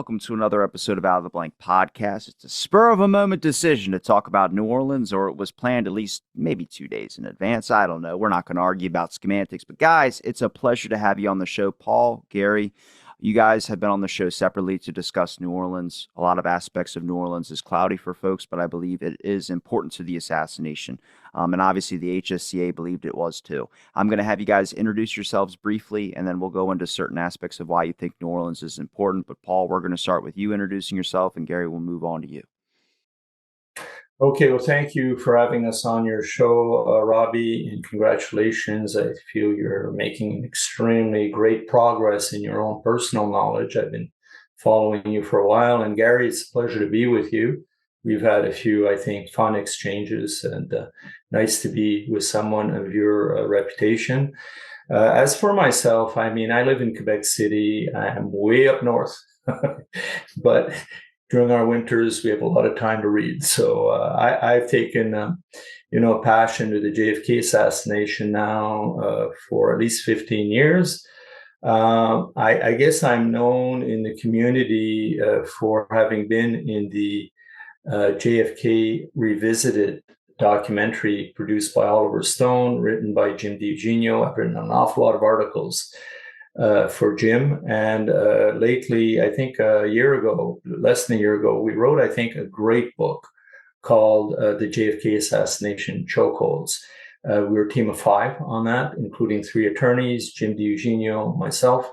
Welcome to another episode of Out of the Blank podcast. It's a spur of a moment decision to talk about New Orleans, or it was planned at least maybe 2 days in advance. I don't know. We're not going to argue about semantics, but guys, it's a pleasure to have you on the show. Paul, Gary, you guys have been on the show separately to discuss New Orleans. A lot of aspects of New Orleans is cloudy for folks, but I believe it is important to the assassination. And obviously the HSCA believed it was too. I'm going to have you guys introduce yourselves briefly, and then we'll go into certain aspects of why you think New Orleans is important. But Paul, we're going to start with you introducing yourself, and Gary will move on to you. Okay, well, thank you for having us on your show, Robbie, and congratulations. I feel you're making extremely great progress in your own personal knowledge. I've been following you for a while, and Gary, it's a pleasure to be with you. We've had a few, I think, fun exchanges, and nice to be with someone of your reputation. As for myself, I mean, I live in Quebec City. I am way up north, but during our winters, we have a lot of time to read. So I've taken, a passion to the JFK assassination now for at least 15 years. I guess I'm known in the community for having been in the JFK Revisited documentary produced by Oliver Stone, written by Jim DiEugenio. I've written an awful lot of articles for Jim. And lately, I think less than a year ago, we wrote, I think, a great book called The JFK Assassination Chokeholds. We were a team of 5 on that, including 3 attorneys, Jim DiEugenio, myself.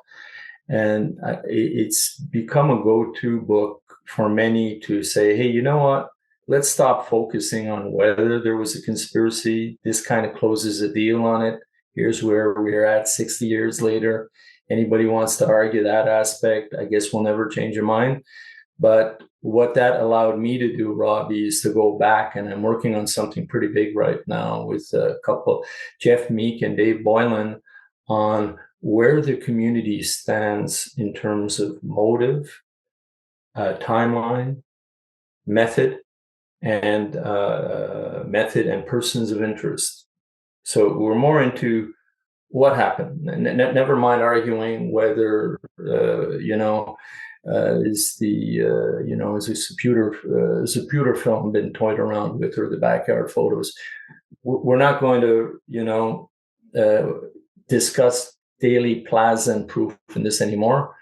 And it's become a go-to book for many to say, hey, you know what? Let's stop focusing on whether there was a conspiracy. This kind of closes a deal on it. Here's where we're at 60 years later. Anybody wants to argue that aspect, I guess we'll never change your mind. But what that allowed me to do, Robbie, is to go back, and I'm working on something pretty big right now with a couple, Jeff Meek and Dave Boylan, on where the community stands in terms of motive, timeline, method, and persons of interest. So we're more into what happened. Never mind arguing whether is a Zapruder film been toyed around with, or the backyard photos. We're not going to discuss daily plaza and proof in this anymore.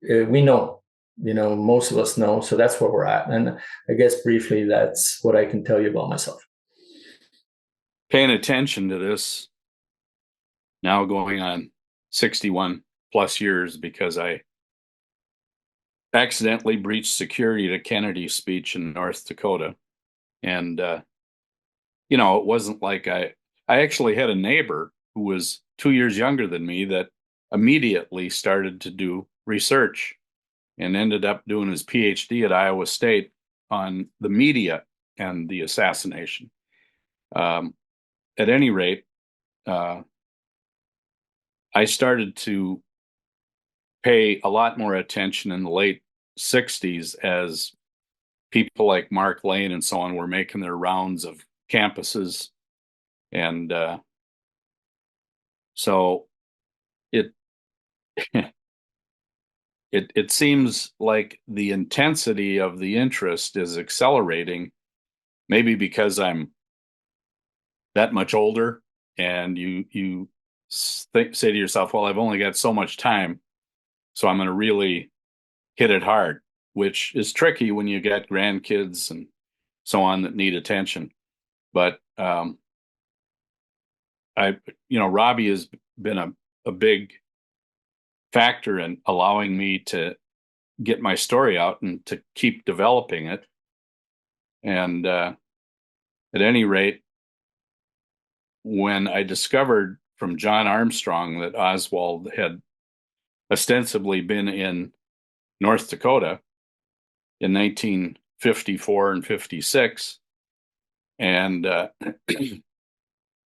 We know, most of us know, so that's where we're at. And I guess briefly, that's what I can tell you about myself. Paying attention to this now going on 61 plus years, because I accidentally breached security at a Kennedy speech in North Dakota. And, it wasn't like I actually had a neighbor who was 2 years younger than me that immediately started to do research and ended up doing his PhD at Iowa State on the media and the assassination. At any rate, I started to pay a lot more attention in the late 60s as people like Mark Lane and so on were making their rounds of campuses. And so it it seems like the intensity of the interest is accelerating, maybe because I'm that much older, and you say to yourself, well, I've only got so much time, so I'm going to really hit it hard, which is tricky when you get grandkids and so on that need attention. But Robbie has been a big factor in allowing me to get my story out and to keep developing it. And at any rate, when I discovered from John Armstrong that Oswald had ostensibly been in North Dakota in 1954 and 56, and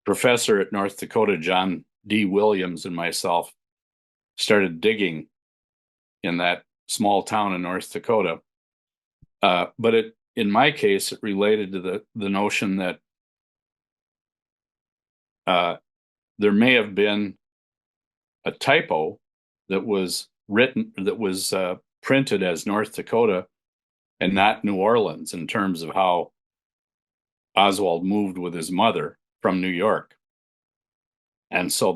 professor at North Dakota, John D. Williams, and myself started digging in that small town in North Dakota. But in my case, it related to the notion that there may have been a typo that was printed as North Dakota and not New Orleans in terms of how Oswald moved with his mother from New York. And so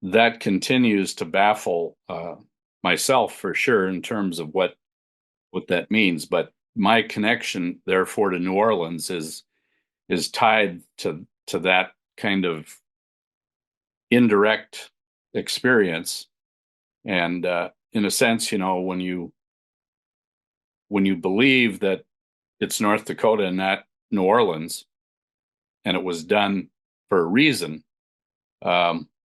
that continues to baffle myself for sure in terms of what that means. But my connection, therefore, to New Orleans is tied to that kind of indirect experience. And in a sense, when you believe that it's North Dakota and not New Orleans, and it was done for a reason,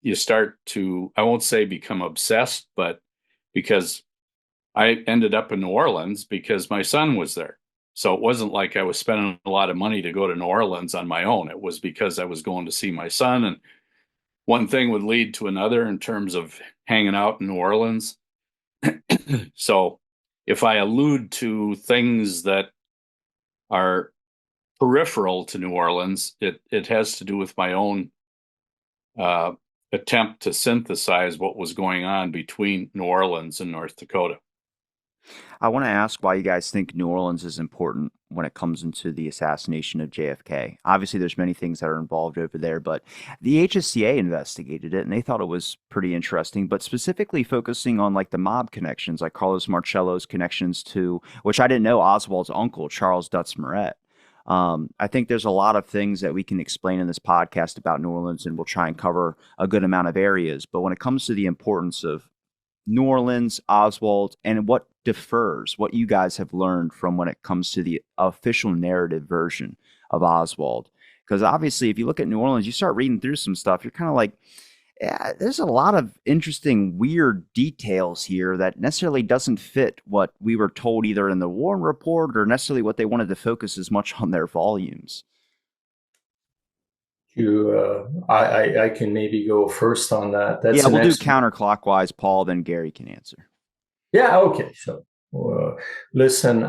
you start to, I won't say become obsessed, but because I ended up in New Orleans because my son was there. So it wasn't like I was spending a lot of money to go to New Orleans on my own. It was because I was going to see my son, and one thing would lead to another in terms of hanging out in New Orleans. So if I allude to things that are peripheral to New Orleans, it has to do with my own attempt to synthesize what was going on between New Orleans and North Dakota. I want to ask why you guys think New Orleans is important when it comes into the assassination of JFK. Obviously, there's many things that are involved over there, but the HSCA investigated it and they thought it was pretty interesting, but specifically focusing on like the mob connections, like Carlos Marcello's connections to, which I didn't know, Oswald's uncle, Charles Dutz Moret. I think there's a lot of things that we can explain in this podcast about New Orleans, and we'll try and cover a good amount of areas. But when it comes to the importance of New Orleans, Oswald, and what differs, what you guys have learned from when it comes to the official narrative version of Oswald. Because obviously, if you look at New Orleans, you start reading through some stuff, you're kind of like, yeah, there's a lot of interesting, weird details here that necessarily doesn't fit what we were told either in the Warren Report or necessarily what they wanted to focus as much on their volumes. I can maybe go first on that. We'll do counterclockwise, Paul, then Gary can answer. Yeah, okay. So, listen,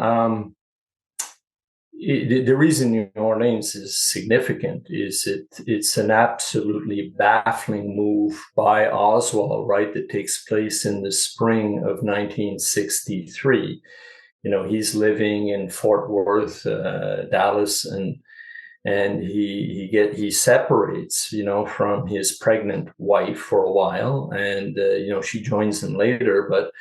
the reason New Orleans is significant is it's an absolutely baffling move by Oswald, right, that takes place in the spring of 1963. He's living in Fort Worth, Dallas, and he separates, from his pregnant wife for a while, and she joins him later, but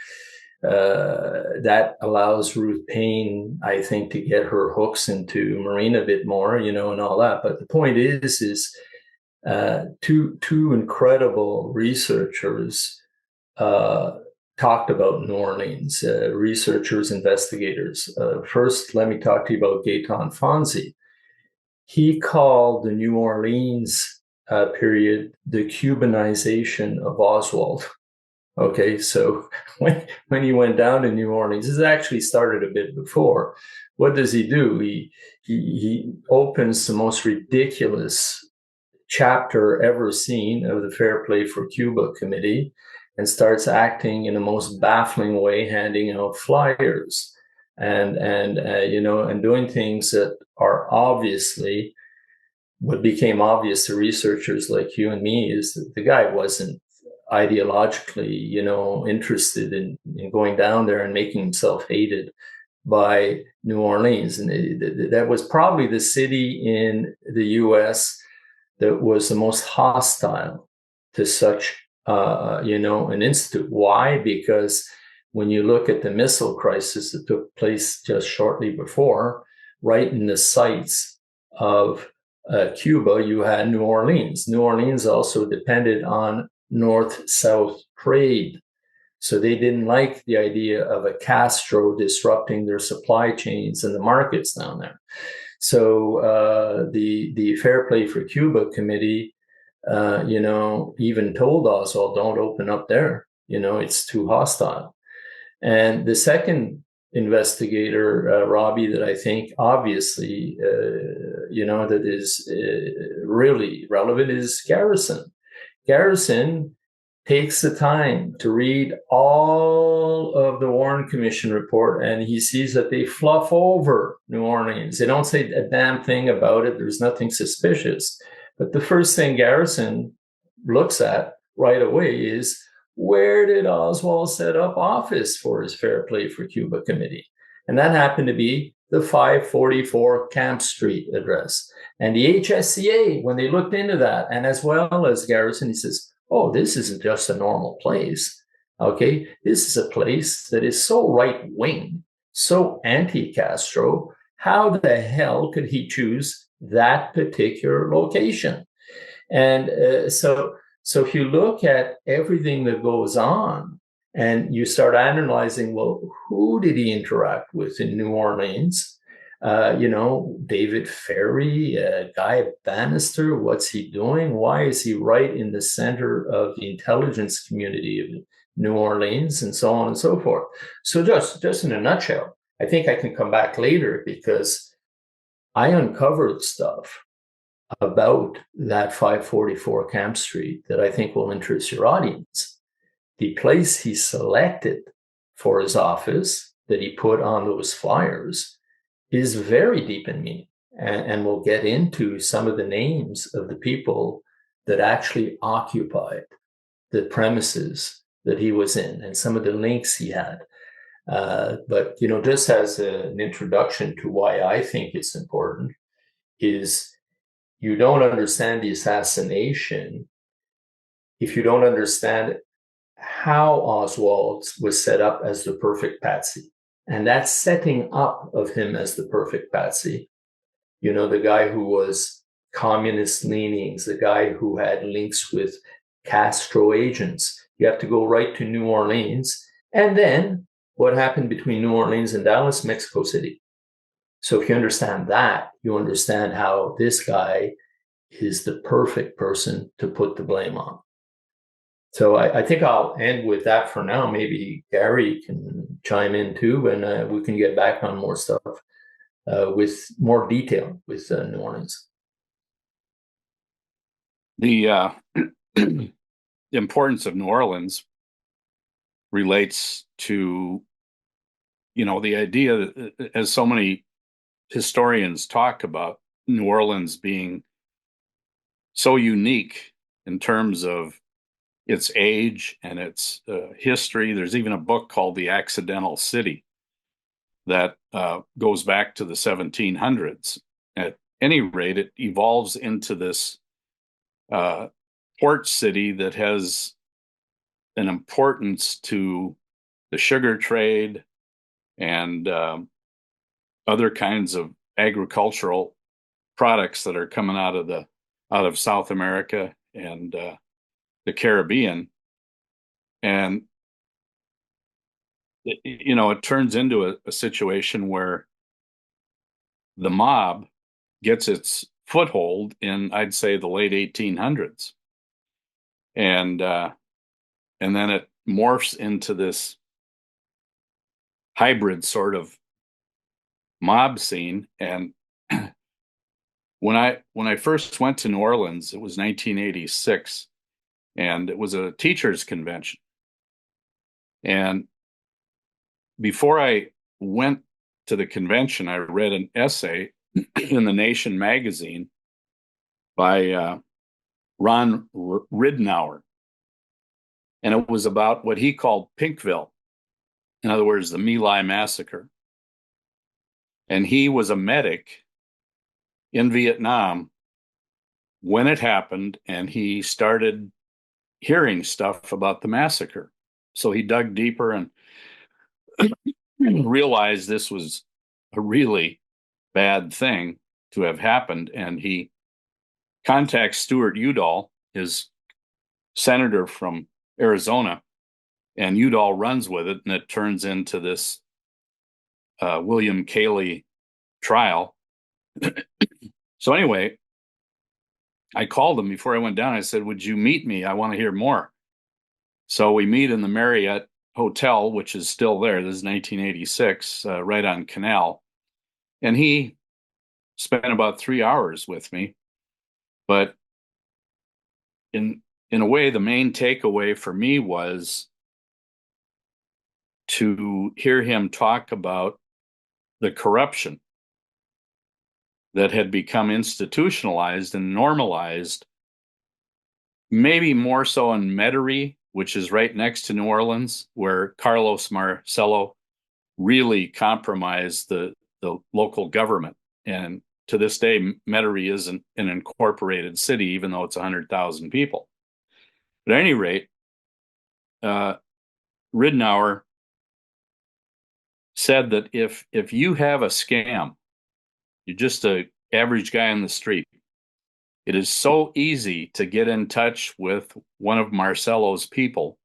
that allows Ruth Payne, I think, to get her hooks into Marine a bit more, and all that. But the point is two incredible researchers talked about New Orleans, researchers, investigators. First, let me talk to you about Gaetan Fonzi. He called the New Orleans period the Cubanization of Oswald. Okay, so when he went down to New Orleans, this actually started a bit before. What does he do? He opens the most ridiculous chapter ever seen of the Fair Play for Cuba Committee and starts acting in the most baffling way, handing out flyers and doing things that are obviously, what became obvious to researchers like you and me is that the guy wasn't ideologically, interested in going down there and making himself hated by New Orleans. And that was probably the city in the U.S. that was the most hostile to such, an institute. Why? Because when you look at the missile crisis that took place just shortly before, right in the sights of Cuba, you had New Orleans. New Orleans also depended on North-South trade. So they didn't like the idea of a Castro disrupting their supply chains and the markets down there. So the Fair Play for Cuba Committee, even told Oswald, don't open up there. It's too hostile. And the second investigator, Robbie, that I think obviously, that is really relevant is Garrison. Garrison takes the time to read all of the Warren Commission report, and he sees that they fluff over New Orleans. They don't say a damn thing about it. There's nothing suspicious. But the first thing Garrison looks at right away is, where did Oswald set up office for his Fair Play for Cuba committee? And that happened to be the 544 Camp Street address. And the HSCA, when they looked into that, and as well as Garrison, he says, oh, this isn't just a normal place. Okay, this is a place that is so right-wing, so anti-Castro. How the hell could he choose that particular location? And so if you look at everything that goes on and you start analyzing, well, who did he interact with in New Orleans? David Ferry, Guy Bannister, what's he doing? Why is he right in the center of the intelligence community of New Orleans, and so on and so forth? So just in a nutshell, I think I can come back later because I uncovered stuff about that 544 Camp Street that I think will interest your audience. The place he selected for his office that he put on those flyers is very deep in meaning. And we'll get into some of the names of the people that actually occupied the premises that he was in and some of the links he had. But just as an introduction to why I think it's important is you don't understand the assassination if you don't understand how Oswald was set up as the perfect patsy. And that setting up of him as the perfect patsy, the guy who was communist leanings, the guy who had links with Castro agents, you have to go right to New Orleans. And then what happened between New Orleans and Dallas, Mexico City. So if you understand that, you understand how this guy is the perfect person to put the blame on. So I think I'll end with that for now. Maybe Gary can chime in too, and we can get back on more stuff with more detail with New Orleans. The importance of New Orleans relates to, the idea that, as so many historians talk about, New Orleans being so unique in terms of its age and its history. There's even a book called The Accidental City that goes back to the 1700s. At any rate, it evolves into this port city that has an importance to the sugar trade and other kinds of agricultural products that are coming out of South America and the Caribbean. And it turns into a situation where the mob gets its foothold in, I'd say, the late 1800s, and then it morphs into this hybrid sort of mob scene. And when I first went to New Orleans, it was 1986, and it was a teachers' convention. And before I went to the convention, I read an essay in the Nation magazine by Ron Ridenour. And it was about what he called Pinkville. In other words, the My Lai massacre. And he was a medic in Vietnam when it happened, and he started hearing stuff about the massacre. So he dug deeper and realized this was a really bad thing to have happened. And he contacts Stuart Udall, his senator from Arizona, and Udall runs with it, and it turns into this William Cayley trial. So anyway, I called him before I went down. I said, would you meet me? I want to hear more. So we meet in the Marriott Hotel, which is still there. This is 1986, right on Canal. And he spent about 3 hours with me. But in a way, the main takeaway for me was to hear him talk about the corruption that had become institutionalized and normalized, maybe more so in Metairie, which is right next to New Orleans, where Carlos Marcello really compromised the local government. And to this day, Metairie isn't an incorporated city, even though it's 100,000 people. But at any rate, Ridenour said that if you have a scam, you're just an average guy on the street, it is so easy to get in touch with one of Marcello's people.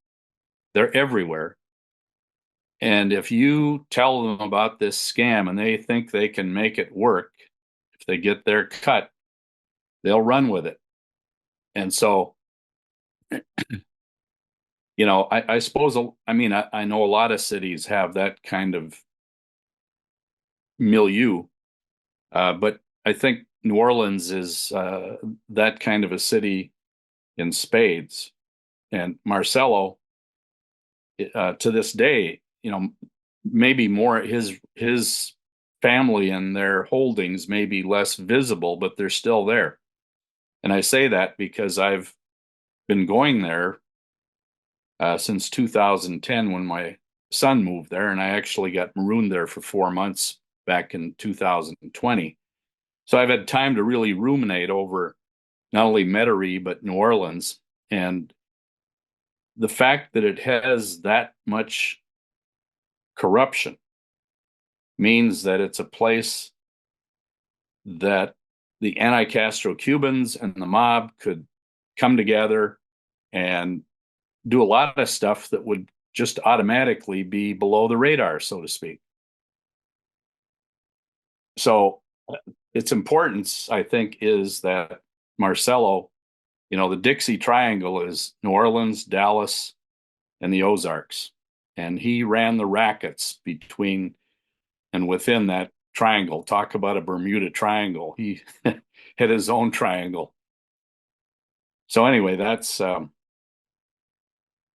They're everywhere. And if you tell them about this scam and they think they can make it work, if they get their cut, they'll run with it. And so, I suppose, I know a lot of cities have that kind of milieu, but I think New Orleans is that kind of a city in spades. And Marcello, to this day, maybe more his family and their holdings may be less visible, but they're still there. And I say that because I've been going there since 2010 when my son moved there, and I actually got marooned there for 4 months back in 2020. So I've had time to really ruminate over not only Metairie, but New Orleans. And the fact that it has that much corruption means that it's a place that the anti-Castro Cubans and the mob could come together and do a lot of stuff that would just automatically be below the radar, so to speak. So its importance, I think, is that Marcello, the Dixie Triangle is New Orleans, Dallas, and the Ozarks. And he ran the rackets between and within that triangle. Talk about a Bermuda Triangle. He had his own triangle. So anyway, that's in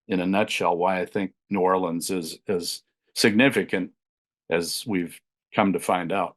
a nutshell why I think New Orleans is as significant as we've come to find out.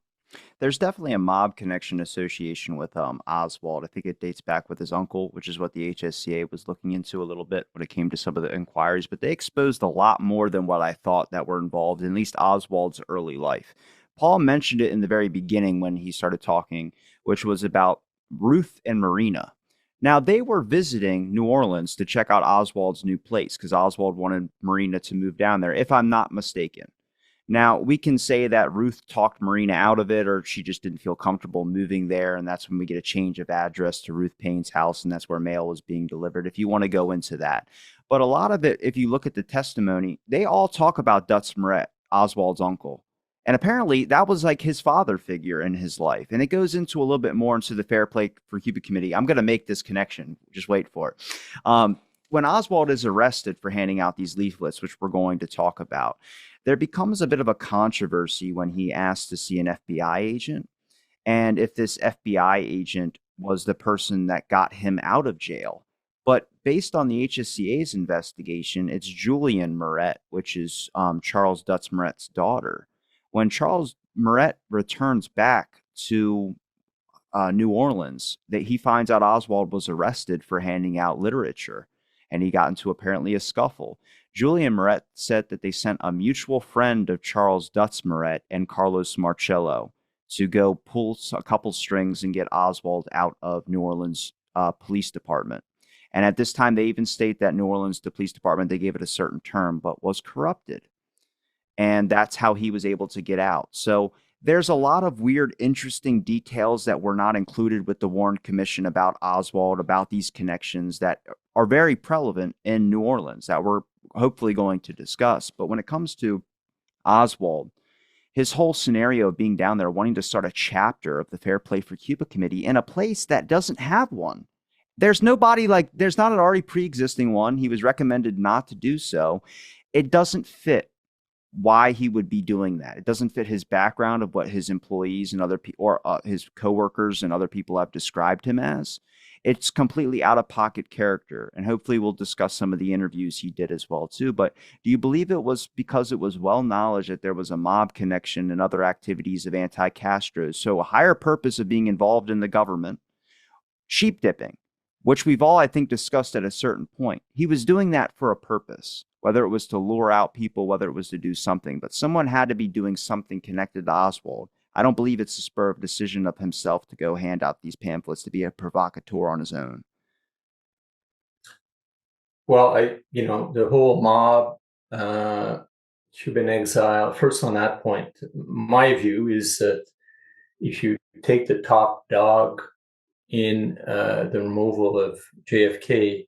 There's definitely a mob connection association with Oswald. I think it dates back with his uncle, which is what the HSCA was looking into a little bit when it came to some of the inquiries. But they exposed a lot more than what I thought that were involved in at least Oswald's early life. Paul mentioned it in the very beginning when he started talking, which was about Ruth and Marina. Now, they were visiting New Orleans to check out Oswald's new place because Oswald wanted Marina to move down there, if I'm not mistaken. Now, we can say that Ruth talked Marina out of it, or she just didn't feel comfortable moving there, and that's when we get a change of address to Ruth Payne's house, and that's where mail was being delivered, if you want to go into that. But a lot of it, if you look at the testimony, they all talk about Dutz Moret, Oswald's uncle. And apparently, that was like his father figure in his life. And it goes into a little bit more into the Fair Play for Cuba Committee. I'm going to make this connection. Just wait for it. When Oswald is arrested for handing out these leaflets, which we're going to talk about, there becomes a bit of a controversy when he asks to see an FBI agent. And if this FBI agent was the person that got him out of jail. But based on the HSCA's investigation, it's Julian Moret, which is Charles Dutz Moret's daughter. When Charles Moret returns back to New Orleans, that he finds out Oswald was arrested for handing out literature, and he got into apparently a scuffle. Julian Moret said that they sent a mutual friend of Charles Dutz Moret and Carlos Marcello to go pull a couple strings and get Oswald out of New Orleans police department. And at this time, they even state that New Orleans, the police department, they gave it a certain term, but was corrupted. And that's how he was able to get out. So there's a lot of weird, interesting details that were not included with the Warren Commission about Oswald, about these connections that are very prevalent in New Orleans that we're hopefully going to discuss. But when it comes to Oswald, his whole scenario of being down there, wanting to start a chapter of the Fair Play for Cuba Committee in a place that doesn't have one. There's nobody there's not an already pre-existing one. He was recommended not to do so. It doesn't fit why he would be doing that. It doesn't fit his background of what his employees and other people or his coworkers and other people have described him as. It's completely out of pocket character. And hopefully we'll discuss some of the interviews he did as well too. But do you believe it was because it was well knowledge that there was a mob connection and other activities of anti-Castro? So a higher purpose of being involved in the government, sheep dipping, which we've all, I think, discussed at a certain point. He was doing that for a purpose, whether it was to lure out people, whether it was to do something, but someone had to be doing something connected to Oswald. I don't believe it's a spur of decision of himself to go hand out these pamphlets to be a provocateur on his own. Well, the whole mob, Cuban exile, first on that point, my view is that if you take the top dog in the removal of JFK,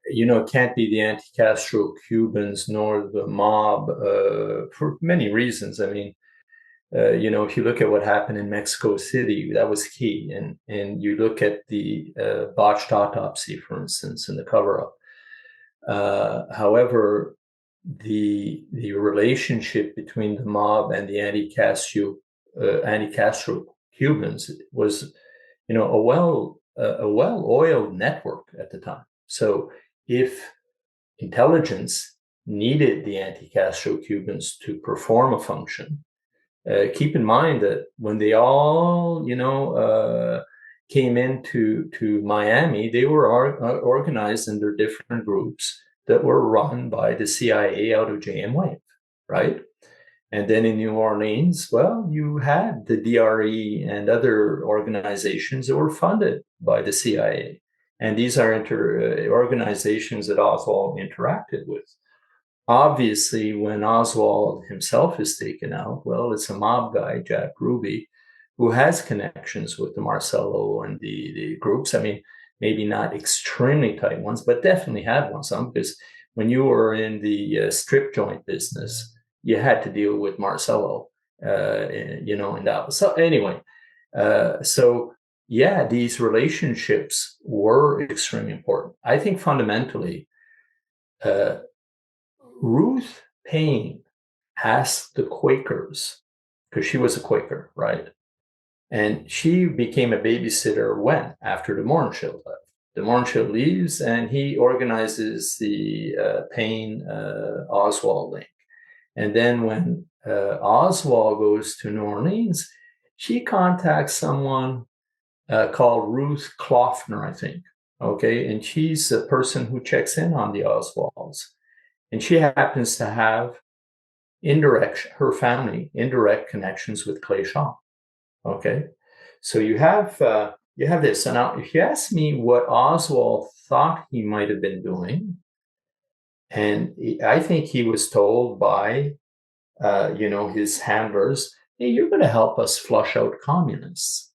it can't be the anti-Castro Cubans nor the mob for many reasons. I mean, if you look at what happened in Mexico City, that was key. And you look at the botched autopsy, for instance, and the cover-up. However, the relationship between the mob and the anti-Castro Cubans was, a well-oiled network at the time. So if intelligence needed the anti-Castro Cubans to perform a function, keep in mind that when they all, came into Miami, they were organized into different groups that were run by the CIA out of J.M. Wave, right? And then in New Orleans, well, you had the DRE and other organizations that were funded by the CIA. And these are organizations that Oswald interacted with. Obviously, when Oswald himself is taken out, well, it's a mob guy, Jack Ruby, who has connections with the Marcello and the groups. I mean, maybe not extremely tight ones, but definitely had one. Some, because when you were in the strip joint business, you had to deal with Marcello, in that. So anyway, these relationships were extremely important. I think fundamentally, Ruth Paine asked the Quakers, because she was a Quaker, right? And she became a babysitter after de Mohrenschildt left. De Mohrenschildt leaves, and he organizes the Paine-Oswald link. And then when Oswald goes to New Orleans, she contacts someone called Ruth Kloffner, I think. Okay, and she's the person who checks in on the Oswalds. And she happens to have her family, indirect connections with Clay Shaw. Okay, so you have this. So now, if you ask me what Oswald thought he might have been doing, and I think he was told by, his handlers, hey, you're going to help us flush out communists,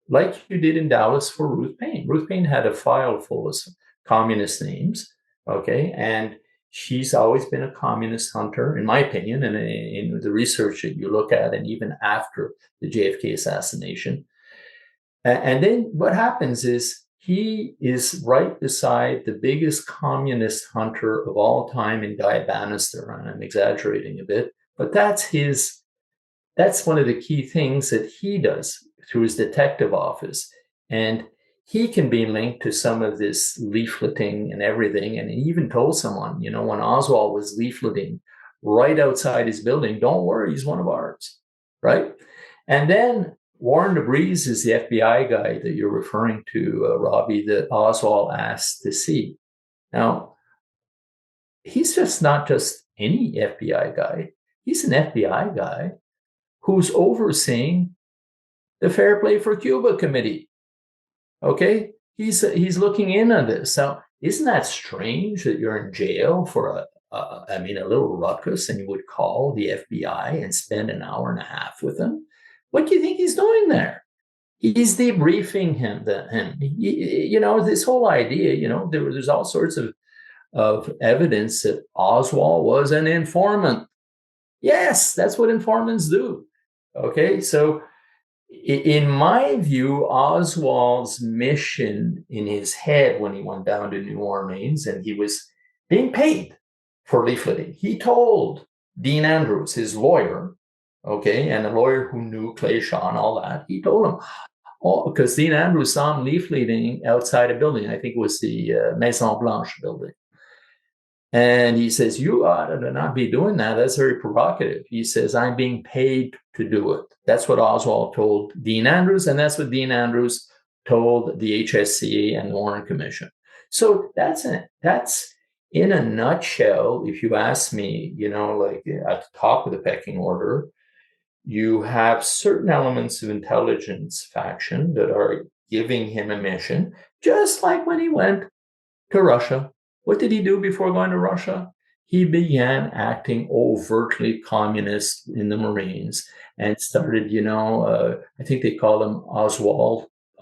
like you did in Dallas for Ruth Paine. Ruth Paine had a file full of communist names, okay, and she's always been a communist hunter, in my opinion, and in the research that you look at, and even after the JFK assassination. And then what happens is he is right beside the biggest communist hunter of all time in Guy Bannister, and I'm exaggerating a bit, but that's one of the key things that he does through his detective office. And he can be linked to some of this leafleting and everything. And he even told someone, when Oswald was leafleting right outside his building, don't worry, he's one of ours, right? And then Warren DeBreeze is the FBI guy that you're referring to, Robbie, that Oswald asked to see. Now, he's not just any FBI guy. He's an FBI guy who's overseeing the Fair Play for Cuba Committee. Okay, he's looking in on this. Now, isn't that strange that you're in jail for a little ruckus, and you would call the FBI and spend an hour and a half with him? What do you think he's doing there? He's debriefing him. This whole idea. There's all sorts of evidence that Oswald was an informant. Yes, that's what informants do. Okay, so in my view, Oswald's mission in his head when he went down to New Orleans and he was being paid for leafleting, he told Dean Andrews, his lawyer, okay, and a lawyer who knew Clay Shaw and all that, he told him, because Dean Andrews saw him leafleting outside a building. I think it was the Maison Blanche building. And he says, you ought to not be doing that. That's very provocative. He says, I'm being paid to do it. That's what Oswald told Dean Andrews, and that's what Dean Andrews told the HSCA and the Warren Commission. So that's in a nutshell, if you ask me, like at the top of the pecking order, you have certain elements of intelligence faction that are giving him a mission, just like when he went to Russia. What did he do before going to Russia? He began acting overtly communist in the Marines and started, I think they call him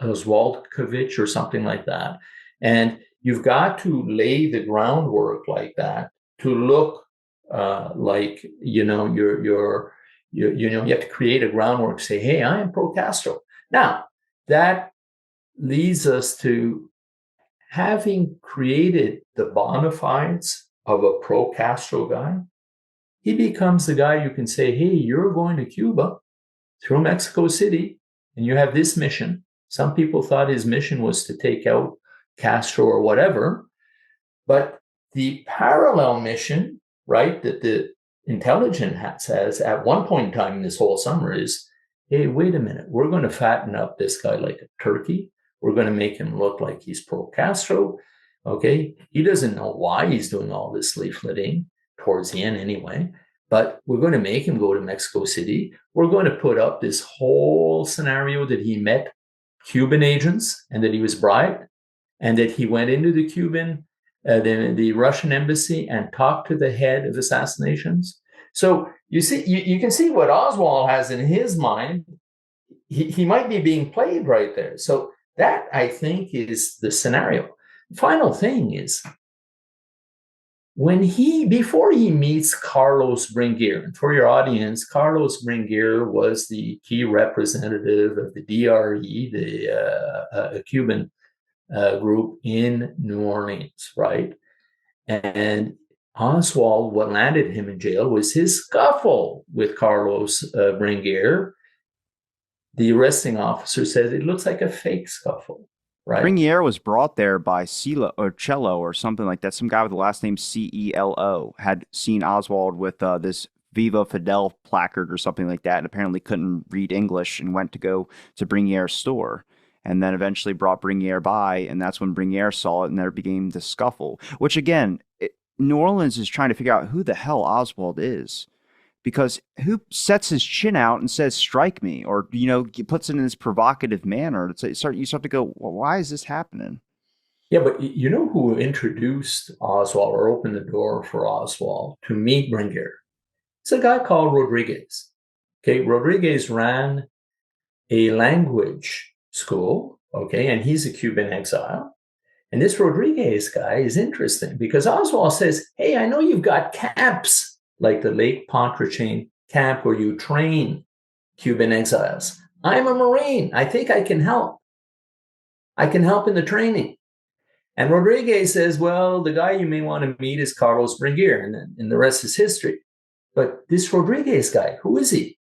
Oswaldkovich or something like that. And you've got to lay the groundwork like that to look like, you have to create a groundwork, say, hey, I am pro-Castro. Now, that leads us to having created the bona fides of a pro-Castro guy, he becomes the guy you can say, hey, you're going to Cuba through Mexico City, and you have this mission. Some people thought his mission was to take out Castro or whatever, but the parallel mission, right, that the intelligence has at one point in time in this whole summer is, hey, wait a minute, we're going to fatten up this guy like a turkey. We're going to make him look like he's pro-Castro. Okay. He doesn't know why he's doing all this leafleting towards the end anyway, but we're going to make him go to Mexico City. We're going to put up this whole scenario that he met Cuban agents and that he was bribed and that he went into the the Russian embassy and talked to the head of assassinations. So you see, you can see what Oswald has in his mind. He might be being played right there. So that, I think, is the scenario. The final thing is, before he meets Carlos Bringuier, and for your audience, Carlos Bringuier was the key representative of the DRE, the Cuban group in New Orleans, right? And Oswald, what landed him in jail was his scuffle with Carlos Bringuier. The arresting officer says it looks like a fake scuffle, right? Bringuier was brought there by Cello or something like that. Some guy with the last name Celo had seen Oswald with this Viva Fidel placard or something like that, and apparently couldn't read English and went to go to Bringuier's store. And then eventually brought Bringuier by, and that's when Bringuier saw it, and there became the scuffle. Which, again, New Orleans is trying to figure out who the hell Oswald is. Because who sets his chin out and says, strike me, or, puts it in this provocative manner? You start to go, well, why is this happening? Yeah, but you know who introduced Oswald or opened the door for Oswald to meet Bringuier? It's a guy called Rodriguez. Okay, Rodriguez ran a language school, okay, and he's a Cuban exile. And this Rodriguez guy is interesting because Oswald says, hey, I know you've got camps like the Lake Pontchartrain camp where you train Cuban exiles. I'm a Marine. I think I can help. I can help in the training. And Rodriguez says, well, the guy you may want to meet is Carlos Bringuier, and the rest is history. But this Rodriguez guy, who is he?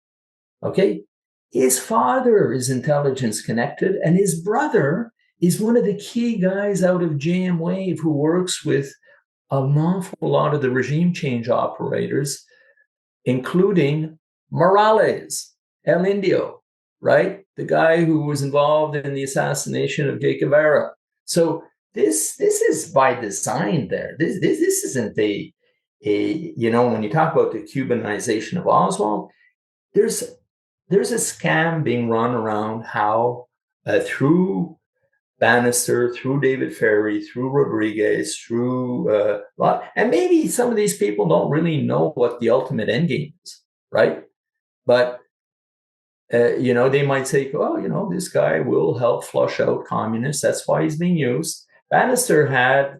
Okay. His father is intelligence connected, and his brother is one of the key guys out of JM Wave who works with an awful lot of the regime change operators, including Morales, El Indio, right? The guy who was involved in the assassination of Che Guevara. So this is by design there. This isn't a when you talk about the Cubanization of Oswald, there's a scam being run around how through Bannister, through David Ferry, through Rodriguez, through and maybe some of these people don't really know what the ultimate end game is, right? But they might say, oh, this guy will help flush out communists. That's why he's being used. Bannister had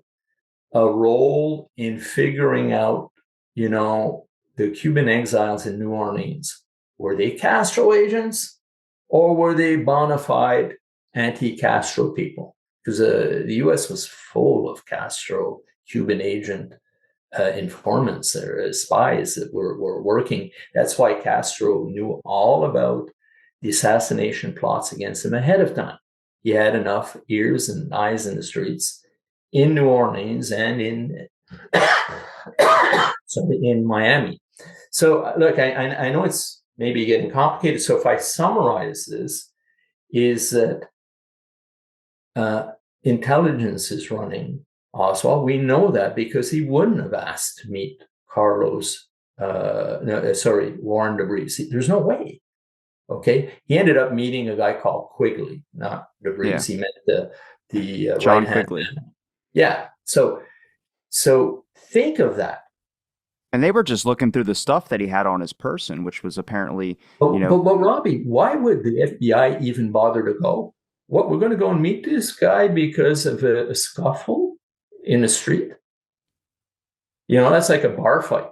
a role in figuring out, the Cuban exiles in New Orleans. Were they Castro agents or were they bona fide anti-Castro people? Because the U.S. was full of Castro Cuban agent informants or spies that were working. That's why Castro knew all about the assassination plots against him ahead of time. He had enough ears and eyes in the streets in New Orleans and in Miami. So look, I know it's maybe getting complicated. So if I summarize this, is that intelligence is running Oswald. We know that because he wouldn't have asked to meet Carlos, Warren DeBris. There's no way. Okay, he ended up meeting a guy called Quigley, not DeBris. Yeah. He met the John right-hand Quigley. man. Yeah. So think of that. And they were just looking through the stuff that he had on his person, which was apparently, But Robbie, why would the FBI even bother to go? What, we're going to go and meet this guy because of a scuffle in the street? That's like a bar fight.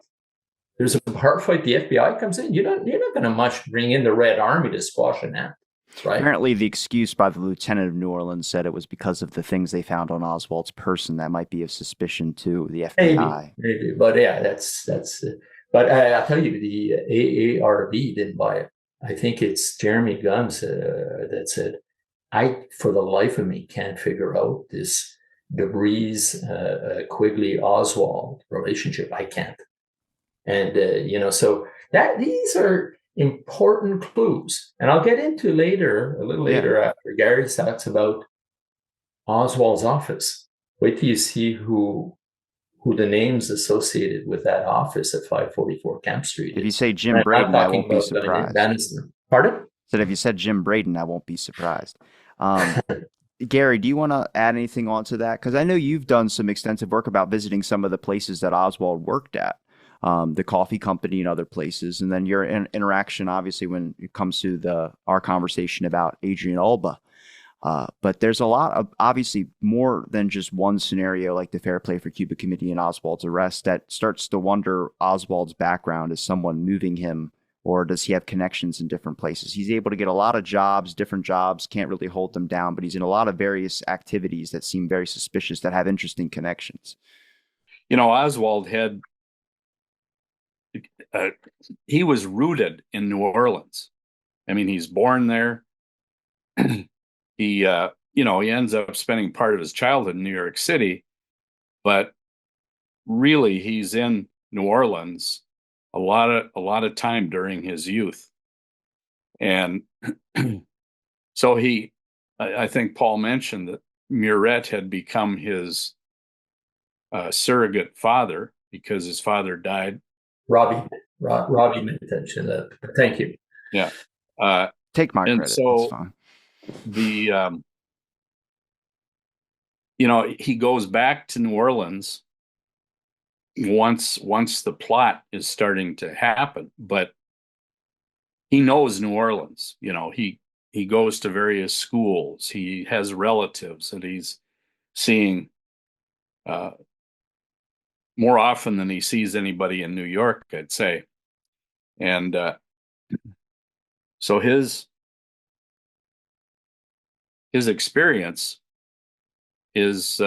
There's a bar fight, the FBI comes in. You're not going to much bring in the Red Army to squash an act, right? Apparently, the excuse by the lieutenant of New Orleans said it was because of the things they found on Oswald's person that might be of suspicion to the FBI. Maybe. But yeah, that's. But I'll tell you, the AARB didn't buy it. I think it's Jeremy Guns that said, "I, for the life of me, can't figure out this DeBris, Quigley, Oswald relationship. I can't." And so that these are important clues, and I'll get into a little later after Gary talks about Oswald's office. Wait till you see who the names associated with that office at 544 Camp Street. If you say Jim Braden, I won't be surprised. Pardon? Said if you said Jim Braden, I won't be surprised. Gary, do you want to add anything onto that? Because I know you've done some extensive work about visiting some of the places that Oswald worked at. The coffee company and other places, and then your interaction, obviously, when it comes to our conversation about Adrien Alba. But there's a lot of, obviously, more than just one scenario like the Fair Play for Cuba Committee and Oswald's arrest that starts to wonder Oswald's background. Is someone moving him, or does he have connections in different places? He's able to get a lot of jobs, different jobs, can't really hold them down, but he's in a lot of various activities that seem very suspicious that have interesting connections. Oswald had he was rooted in New Orleans. I mean, he's born there. He ends up spending part of his childhood in New York City, but really he's in New Orleans a lot of time during his youth. And so I think Paul mentioned that Muret had become his surrogate father because his father died. Robbie mentioned that. Thank you. Yeah. Take my credit. So that's fine. He goes back to New Orleans once the plot is starting to happen, but he knows New Orleans. He goes to various schools. He has relatives that he's seeing more often than he sees anybody in New York, I'd say. And so his experience is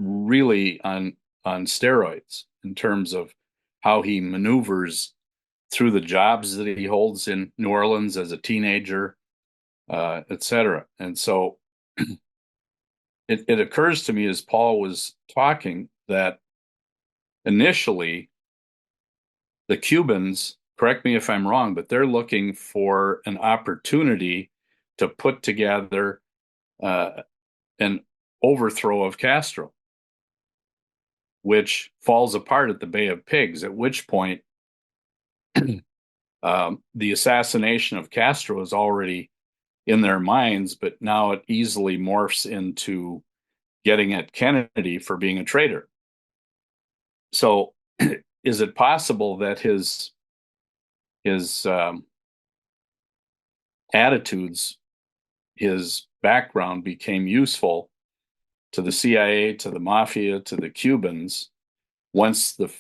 really on steroids in terms of how he maneuvers through the jobs that he holds in New Orleans as a teenager, etc. And so it occurs to me as Paul was talking that initially the Cubans, correct me if I'm wrong, but they're looking for an opportunity to put together an overthrow of Castro, which falls apart at the Bay of Pigs, at which point the assassination of Castro is already in their minds, but now it easily morphs into getting at Kennedy for being a traitor. So is it possible that his attitudes, his background became useful to the CIA, to the mafia, to the Cubans once the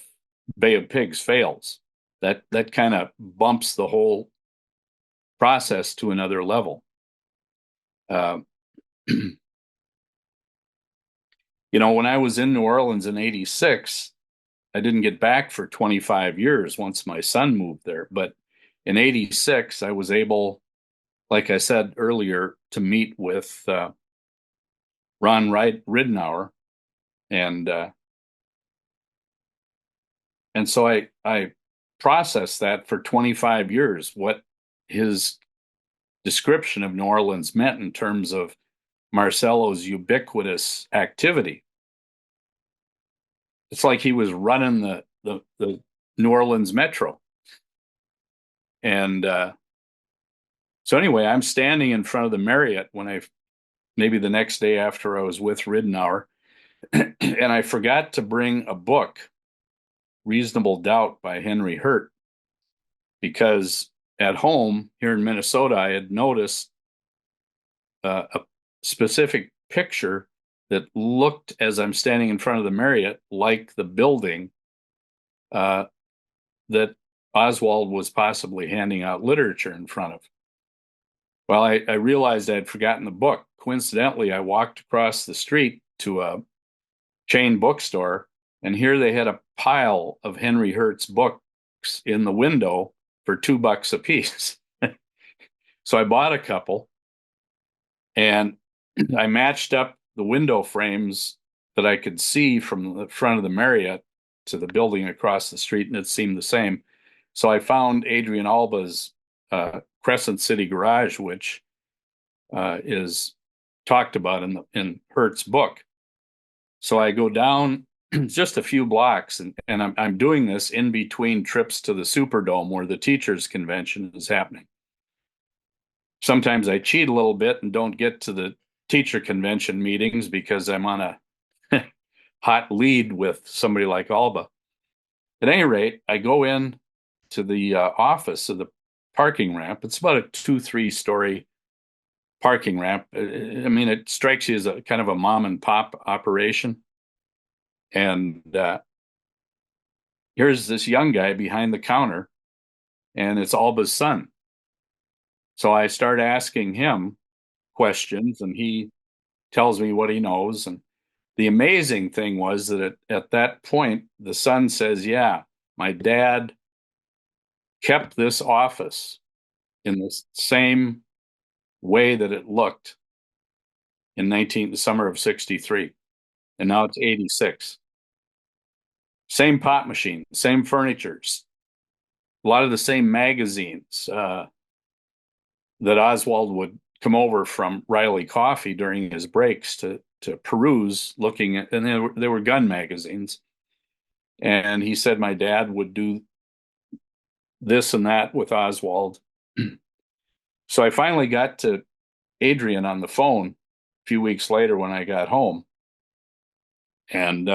Bay of Pigs fails? That kind of bumps the whole process to another level. When I was in New Orleans in '86, I didn't get back for 25 years once my son moved there. But in '86, I was able, like I said earlier, to meet with Ron Ridenour, and so I processed that for 25 years, what his description of New Orleans meant in terms of Marcello's ubiquitous activity. It's like he was running the New Orleans metro. And so anyway, I'm standing in front of the Marriott maybe the next day after I was with Ridenour, and I forgot to bring a book, Reasonable Doubt by Henry Hurt, because at home here in Minnesota, I had noticed a specific picture that looked, as I'm standing in front of the Marriott, like the building that Oswald was possibly handing out literature in front of. Well, I realized I'd forgotten the book. Coincidentally, I walked across the street to a chain bookstore, and here they had a pile of Henry Hurt's books in the window for $2 a piece. So I bought a couple, and I matched up the window frames that I could see from the front of the Marriott to the building across the street, and it seemed the same. So I found Adrien Alba's Crescent City Garage, which is talked about in Hurt's book. So I go down just a few blocks, and I'm doing this in between trips to the Superdome where the teachers' convention is happening. Sometimes I cheat a little bit and don't get to the teacher convention meetings because I'm on a hot lead with somebody like Alba. At any rate, I go in to the office of the parking ramp. It's about a 2-3 story parking ramp. I mean, it strikes you as a kind of a mom and pop operation. And here's this young guy behind the counter, and it's Alba's son. So I start asking him questions, and he tells me what he knows. And the amazing thing was that at that point, the son says, yeah, my dad kept this office in the same way that it looked in the summer of 63. And now it's 86. Same pot machine, same furnitures, a lot of the same magazines that Oswald would come over from Riley Coffee during his breaks to peruse, looking at, and they were gun magazines. And he said my dad would do this and that with Oswald. So I finally got to Adrien on the phone a few weeks later when I got home. And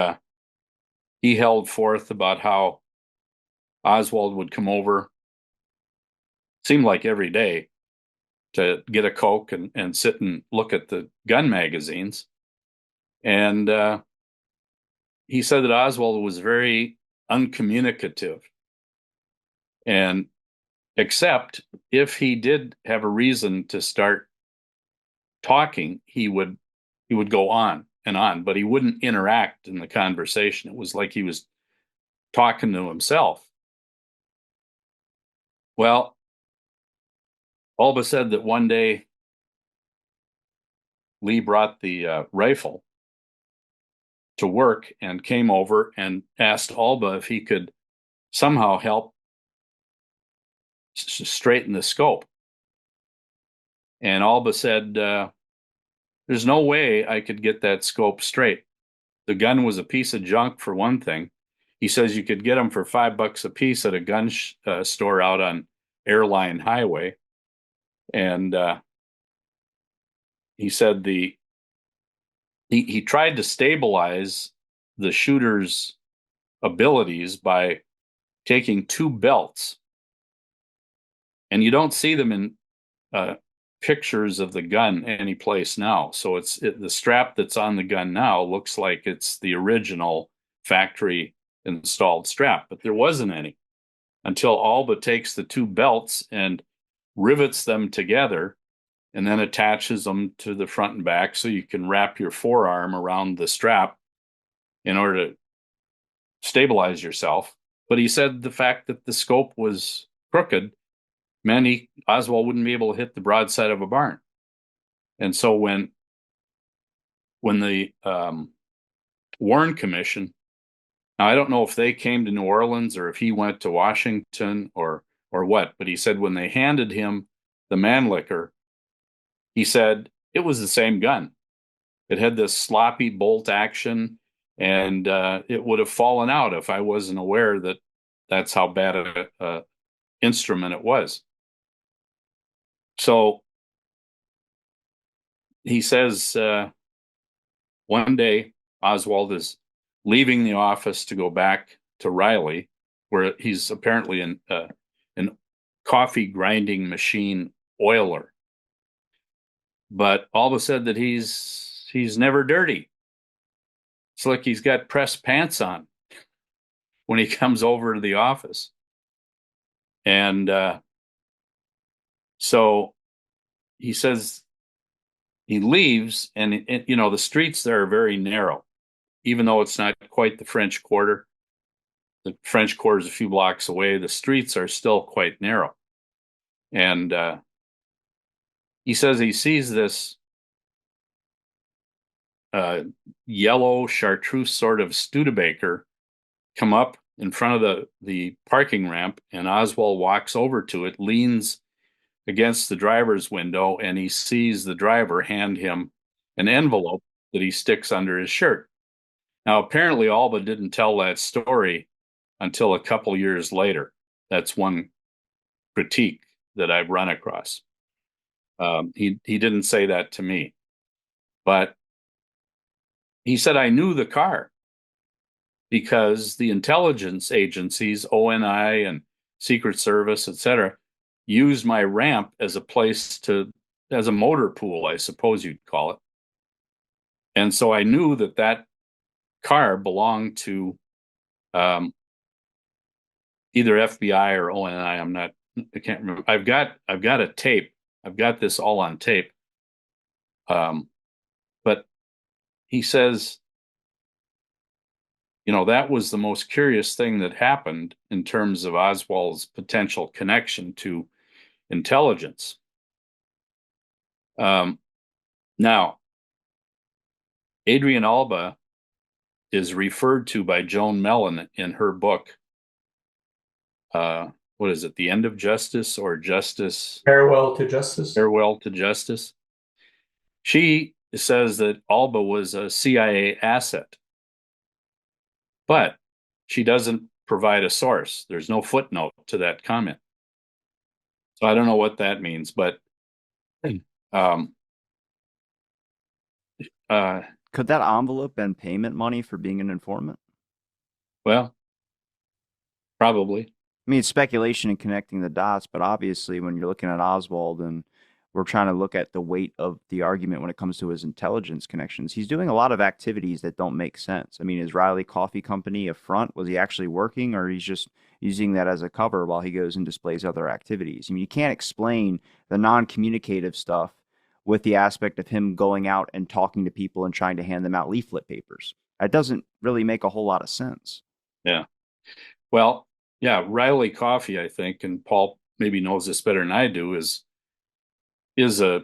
he held forth about how Oswald would come over, seemed like every day, to get a Coke and sit and look at the gun magazines. And he said that Oswald was very uncommunicative. And except if he did have a reason to start talking, he would go on and on, but he wouldn't interact in the conversation. It was like he was talking to himself. Well, Alba said that one day Lee brought the rifle to work and came over and asked Alba if he could somehow help straighten the scope. And Alba said, there's no way I could get that scope straight. The gun was a piece of junk, for one thing. He says you could get them for $5 a piece at a gun store out on Airline Highway. And he said he tried to stabilize the shooter's abilities by taking 2 belts. And you don't see them in pictures of the gun any place now. So the strap that's on the gun now looks like it's the original factory installed strap, but there wasn't any until Alba takes the 2 belts and rivets them together and then attaches them to the front and back so you can wrap your forearm around the strap in order to stabilize yourself. But he said the fact that the scope was crooked meant Oswald wouldn't be able to hit the broadside of a barn. And so when the Warren Commission, now I don't know if they came to New Orleans or if he went to Washington or what, but he said when they handed him the Mannlicher, he said it was the same gun. It had this sloppy bolt action, and it would have fallen out if I wasn't aware that that's how bad a instrument it was. So he says one day Oswald is leaving the office to go back to Riley, where he's apparently an coffee grinding machine oiler. But Alba said that he's never dirty. It's like he's got pressed pants on when he comes over to the office. And so he says he leaves, and the streets there are very narrow, even though it's not quite the French Quarter. The French Quarter is a few blocks away. The streets are still quite narrow. And he says he sees this yellow chartreuse sort of Studebaker come up in front of the parking ramp, and Oswald walks over to it, leans against the driver's window, and he sees the driver hand him an envelope that he sticks under his shirt. Now, apparently, Alba didn't tell that story until a couple years later. That's one critique that I've run across. He didn't say that to me, but he said, I knew the car because the intelligence agencies, ONI and Secret Service, etc., used my ramp as a place as a motor pool, I suppose you'd call it. And so I knew that car belonged to either FBI or ONI. I can't remember. I've got a tape. I've got this all on tape. But he says, that was the most curious thing that happened in terms of Oswald's potential connection to intelligence. Now, Adrien Alba is referred to by Joan Mellon in her book. What is it? The End of Justice, or Justice? Farewell to Justice. Farewell to Justice. She says that Alba was a CIA asset, but she doesn't provide a source. There's no footnote to that comment. So I don't know what that means, but could that envelope been payment money for being an informant? Well, probably. I mean, it's speculation and connecting the dots, but obviously when you're looking at Oswald and we're trying to look at the weight of the argument when it comes to his intelligence connections, he's doing a lot of activities that don't make sense. I mean, is Riley Coffee Company a front? Was he actually working, or he's just using that as a cover while he goes and displays other activities? I mean, you can't explain the non-communicative stuff with the aspect of him going out and talking to people and trying to hand them out leaflet papers. That doesn't really make a whole lot of sense. Yeah. Well, yeah, Riley Coffee, I think, and Paul maybe knows this better than I do, is a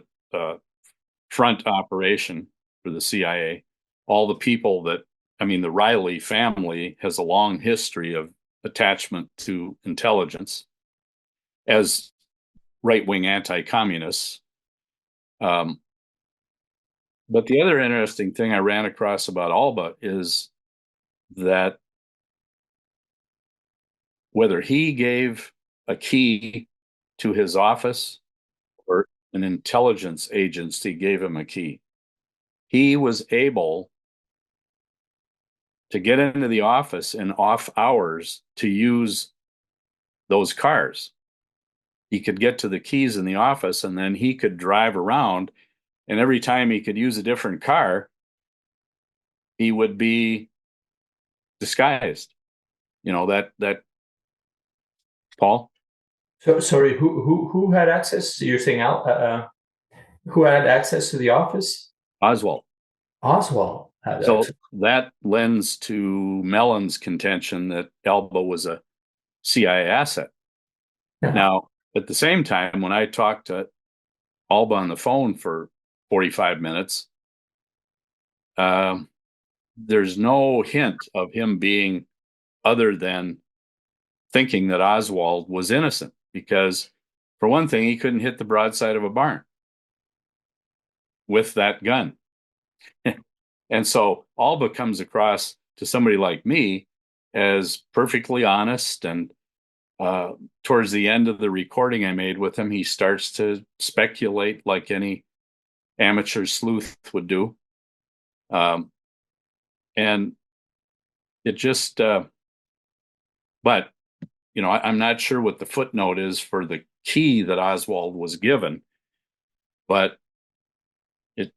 front operation for the CIA. All the people the Riley family has a long history of attachment to intelligence as right-wing anti-communists. But the other interesting thing I ran across about Alba is that whether he gave a key to his office or an intelligence agency gave him a key, he was able to get into the office in off hours to use those cars. He could get to the keys in the office, and then he could drive around, and every time he could use a different car, he would be disguised. That Paul? So sorry, who had access? You're saying who had access to the office? Oswald. Oswald had So access. that lends to Mellon's contention that Alba was a CIA asset. Yeah. Now, at the same time, when I talked to Alba on the phone for 45 minutes, there's no hint of him being other than thinking that Oswald was innocent, because for one thing, he couldn't hit the broadside of a barn. with that gun. And so Alba comes across to somebody like me as perfectly honest. And towards the end of the recording I made with him, he starts to speculate like any amateur sleuth would do. And it just, but, I'm not sure what the footnote is for the key that Oswald was given, but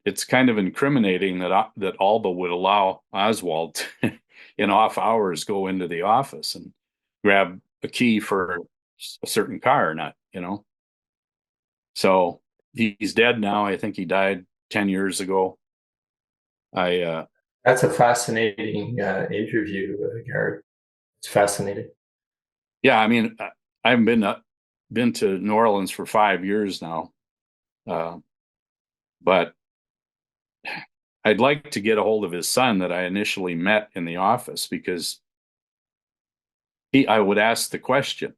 it's kind of incriminating that Alba would allow Oswald to, in off hours, go into the office and grab a key for a certain car, So he's dead now. I think he died 10 years ago. That's a fascinating interview, Gary. It's fascinating. Yeah, I mean, I've been to New Orleans for 5 years now, but I'd like to get a hold of his son that I initially met in the office, because I would ask the question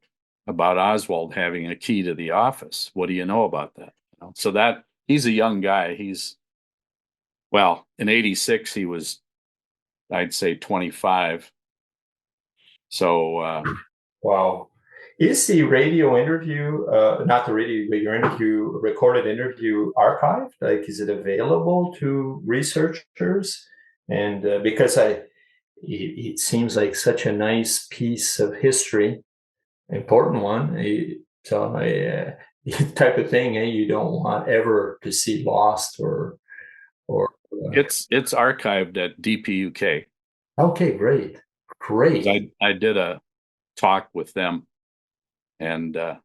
about Oswald having a key to the office. What do you know about that? So that he's a young guy. In '86, he was, I'd say, 25. So, wow. Is the radio interview, not the radio, but your interview, recorded interview, archived? Like, is it available to researchers? And because it seems like such a nice piece of history, important one. Type of thing you don't want ever to see lost or. It's archived at DPUK. Okay, great. I did a talk with them, and they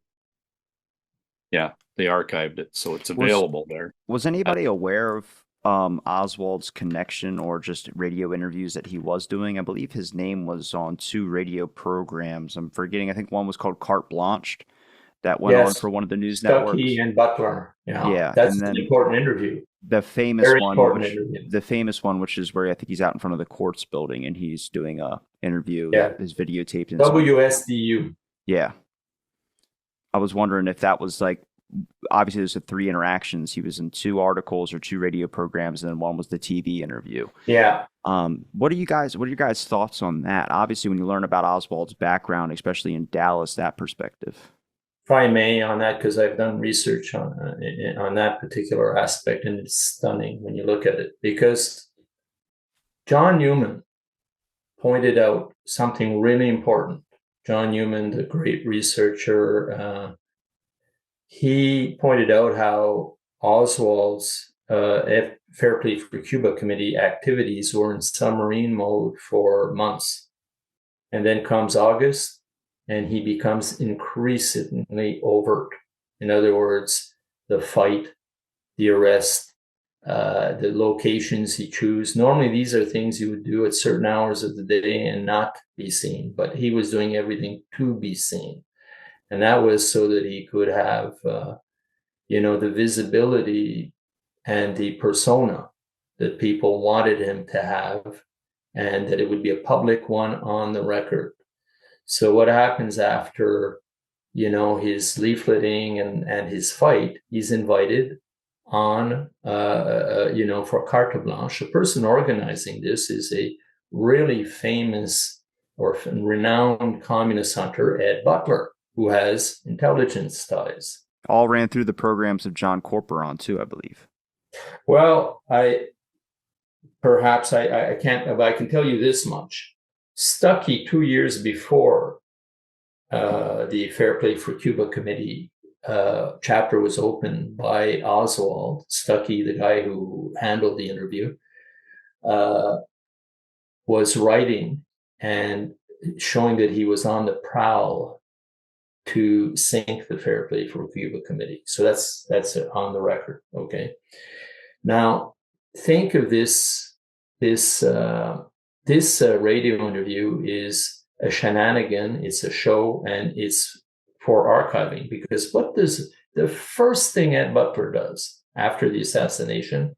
archived it, so it's available there. Was anybody aware of Oswald's connection or just radio interviews that he was doing? I believe his name was on 2 radio programs. I'm forgetting. I think one was called Carte Blanche that went on for one of the news networks. Stuckey and Butler. Yeah, that's an important interview. The famous one, which is where I think he's out in front of the courts building and he's doing a interview that is videotaped. WSDU. Yeah. I was wondering if that was like, obviously there's 3 interactions. He was in 2 articles or 2 radio programs, and then one was the TV interview. Yeah. What are your guys' thoughts on that? Obviously, when you learn about Oswald's background, especially in Dallas, that perspective. If I may, on that, because I've done research on that particular aspect, and it's stunning when you look at it, because John Newman pointed out something really important. John Newman, the great researcher, he pointed out how Oswald's Fair Play for Cuba Committee activities were in submarine mode for months. And then comes August, and he becomes increasingly overt. In other words, the fight, the arrest, the locations he chose. Normally, these are things he would do at certain hours of the day and not be seen, but he was doing everything to be seen. And that was so that he could have, the visibility and the persona that people wanted him to have, and that it would be a public one on the record. So what happens after, his leafleting and his fight, he's invited on, for carte blanche. The person organizing this is a really famous or renowned communist hunter, Ed Butler, who has intelligence ties. All ran through the programs of John Corporon too, I believe. Well, I can't, but I can tell you this much. Stuckey, 2 years before the Fair Play for Cuba Committee chapter was opened by Oswald, Stuckey, the guy who handled the interview, was writing and showing that he was on the prowl to sink the Fair Play for Cuba Committee. So that's on the record. Okay. Now think of this radio interview is a shenanigan. It's a show, and it's for archiving, because what does the first thing Ed Butler does after the assassination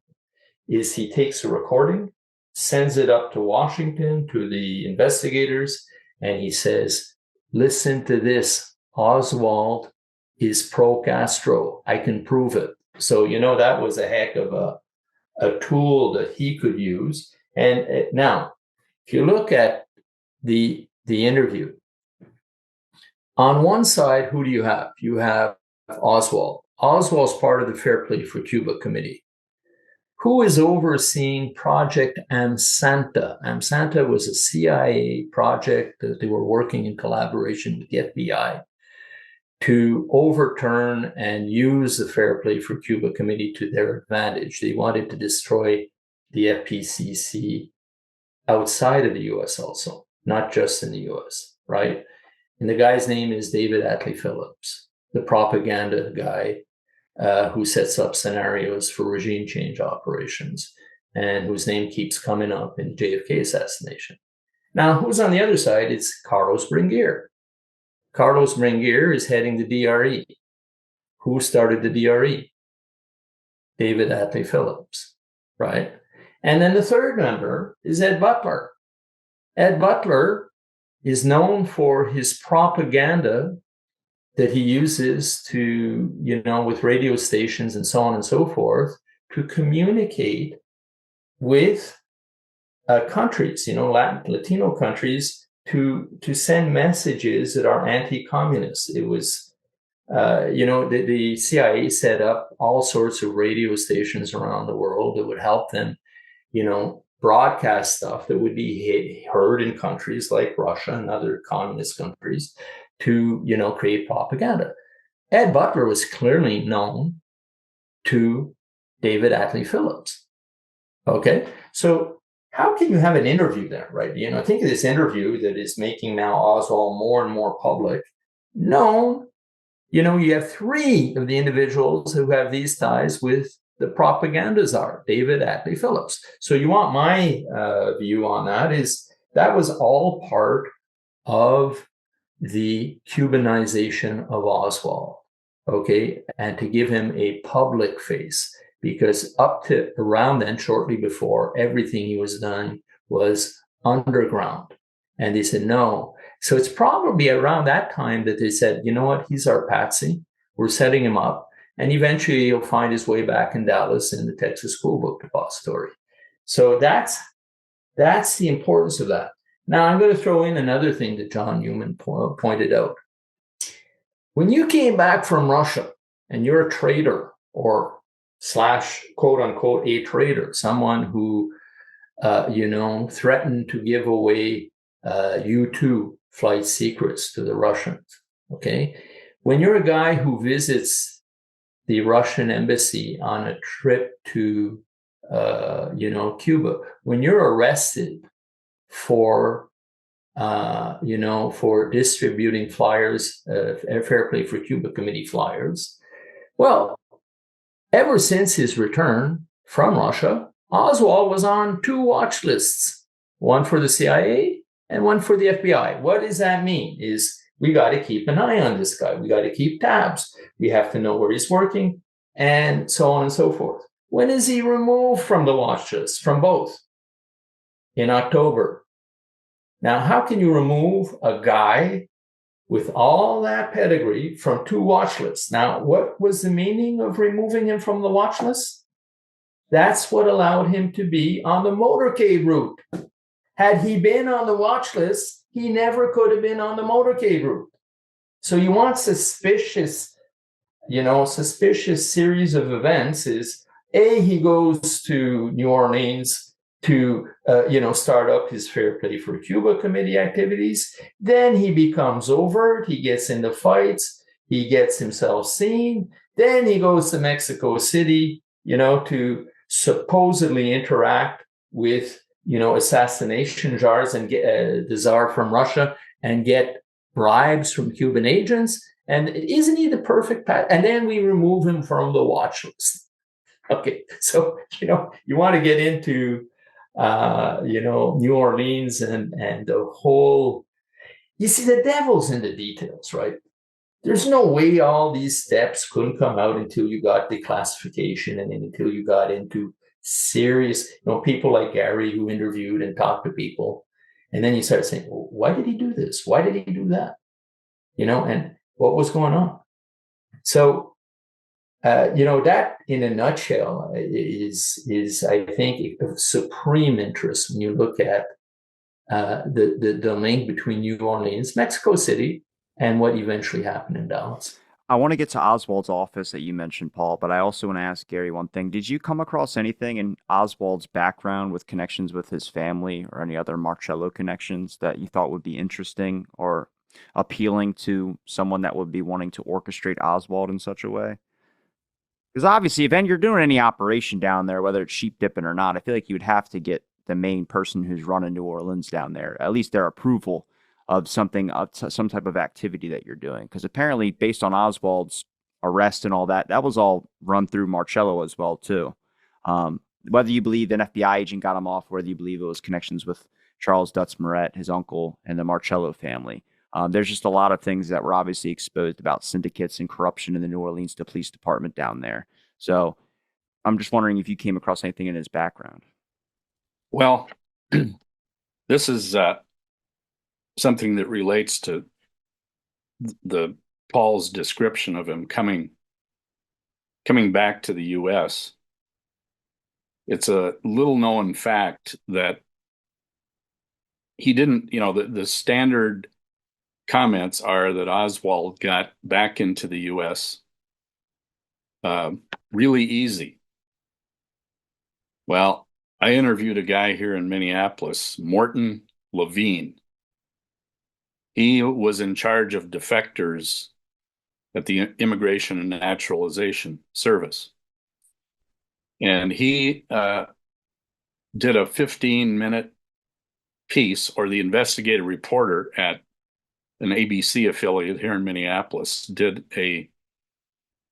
is he takes a recording, sends it up to Washington to the investigators, and he says, listen to this. Oswald is pro-Castro. I can prove it. So, that was a heck of a a tool that he could use. And now, if you look at the interview, on one side, who do you have? You have Oswald. Oswald's part of the Fair Play for Cuba Committee. Who is overseeing Project Amsanta? Amsanta was a CIA project that they were working in collaboration with the FBI to overturn and use the Fair Play for Cuba Committee to their advantage. They wanted to destroy the FPCC outside of the US also, not just in the US, right? And the guy's name is David Atlee Phillips, the propaganda guy who sets up scenarios for regime change operations and whose name keeps coming up in JFK assassination. Now, who's on the other side? It's Carlos Bringuier. Carlos Bringuier is heading the DRE. Who started the DRE? David Atlee Phillips, right? And then the third member is Ed Butler. Ed Butler is known for his propaganda that he uses to, with radio stations and so on and so forth, to communicate with countries, Latino countries, to send messages that are anti-communist. It was, the CIA set up all sorts of radio stations around the world that would help them, broadcast stuff that would be heard in countries like Russia and other communist countries to, create propaganda. Ed Butler was clearly known to David Atlee Phillips. Okay, so how can you have an interview there, right? Think of this interview that is making now Oswald more and more public. No, you have three of the individuals who have these ties with the propaganda czar, David Atlee Phillips. So you want my view on that is that was all part of the Cubanization of Oswald, okay? And to give him a public face, because up to around then, shortly before, everything he was done was underground. And they said, no. So it's probably around that time that they said, you know what, he's our patsy. We're setting him up. And eventually he'll find his way back in Dallas in the Texas School Book Depository. So that's the importance of that. Now, I'm going to throw in another thing that John Newman pointed out. When you came back from Russia and you're a traitor or / quote unquote a traitor, someone who, threatened to give away U-2 flight secrets to the Russians, okay? When you're a guy who visits the Russian embassy on a trip to, Cuba, when you're arrested for distributing flyers, Fair Play for Cuba Committee flyers. Well, ever since his return from Russia, Oswald was on 2 watch lists, one for the CIA and one for the FBI. What does that mean? Is we got to keep an eye on this guy. We got to keep tabs. We have to know where he's working and so on and so forth. When is he removed from the watch list? From both. In October. Now, how can you remove a guy with all that pedigree from 2 watch lists? Now, what was the meaning of removing him from the watch list? That's what allowed him to be on the motorcade route. Had he been on the watch list, he never could have been on the motorcade route. So you want suspicious series of events is, A, he goes to New Orleans to, start up his Fair Play for Cuba Committee activities. Then he becomes overt. He gets into fights. He gets himself seen. Then he goes to Mexico City, to supposedly interact with, assassination czars and get the czar from Russia and get bribes from Cuban agents. And isn't he the perfect and then we remove him from the watch list. Okay, so, you want to get into New Orleans and the whole, you see, the devil's in the details, right? There's no way all these steps couldn't come out until you got declassification and until you got into serious, people like Gary who interviewed and talked to people. And then you start saying, well, why did he do this? Why did he do that? And what was going on? So That in a nutshell is I think of supreme interest when you look at the link between New Orleans, Mexico City, and what eventually happened in Dallas. I want to get to Oswald's office that you mentioned, Paul, but I also want to ask Gary one thing. Did you come across anything in Oswald's background with connections with his family or any other Marcello connections that you thought would be interesting or appealing to someone that would be wanting to orchestrate Oswald in such a way? Because obviously, if you're doing any operation down there, whether it's sheep dipping or not, I feel like you would have to get the main person who's running New Orleans down there, at least their approval of something, of some type of activity that you're doing. Because apparently, based on Oswald's arrest and all that, that was all run through Marcello as well too. Whether you believe an FBI agent got him off, whether you believe it was connections with Charles Dutz Moret, his uncle, and the Marcello family. There's just a lot of things that were obviously exposed about syndicates and corruption in the New Orleans police department down there. So I'm just wondering if you came across anything in his background. Well, this is something that relates to the Paul's description of him coming back to the U.S. It's a little known fact that he didn't, the standard comments are that Oswald got back into the U.S. Really easy. Well, I interviewed a guy here in Minneapolis, Morton Levine. He was in charge of defectors at the Immigration and Naturalization Service. And he did a 15-minute piece, or the investigative reporter at an ABC affiliate here in Minneapolis did a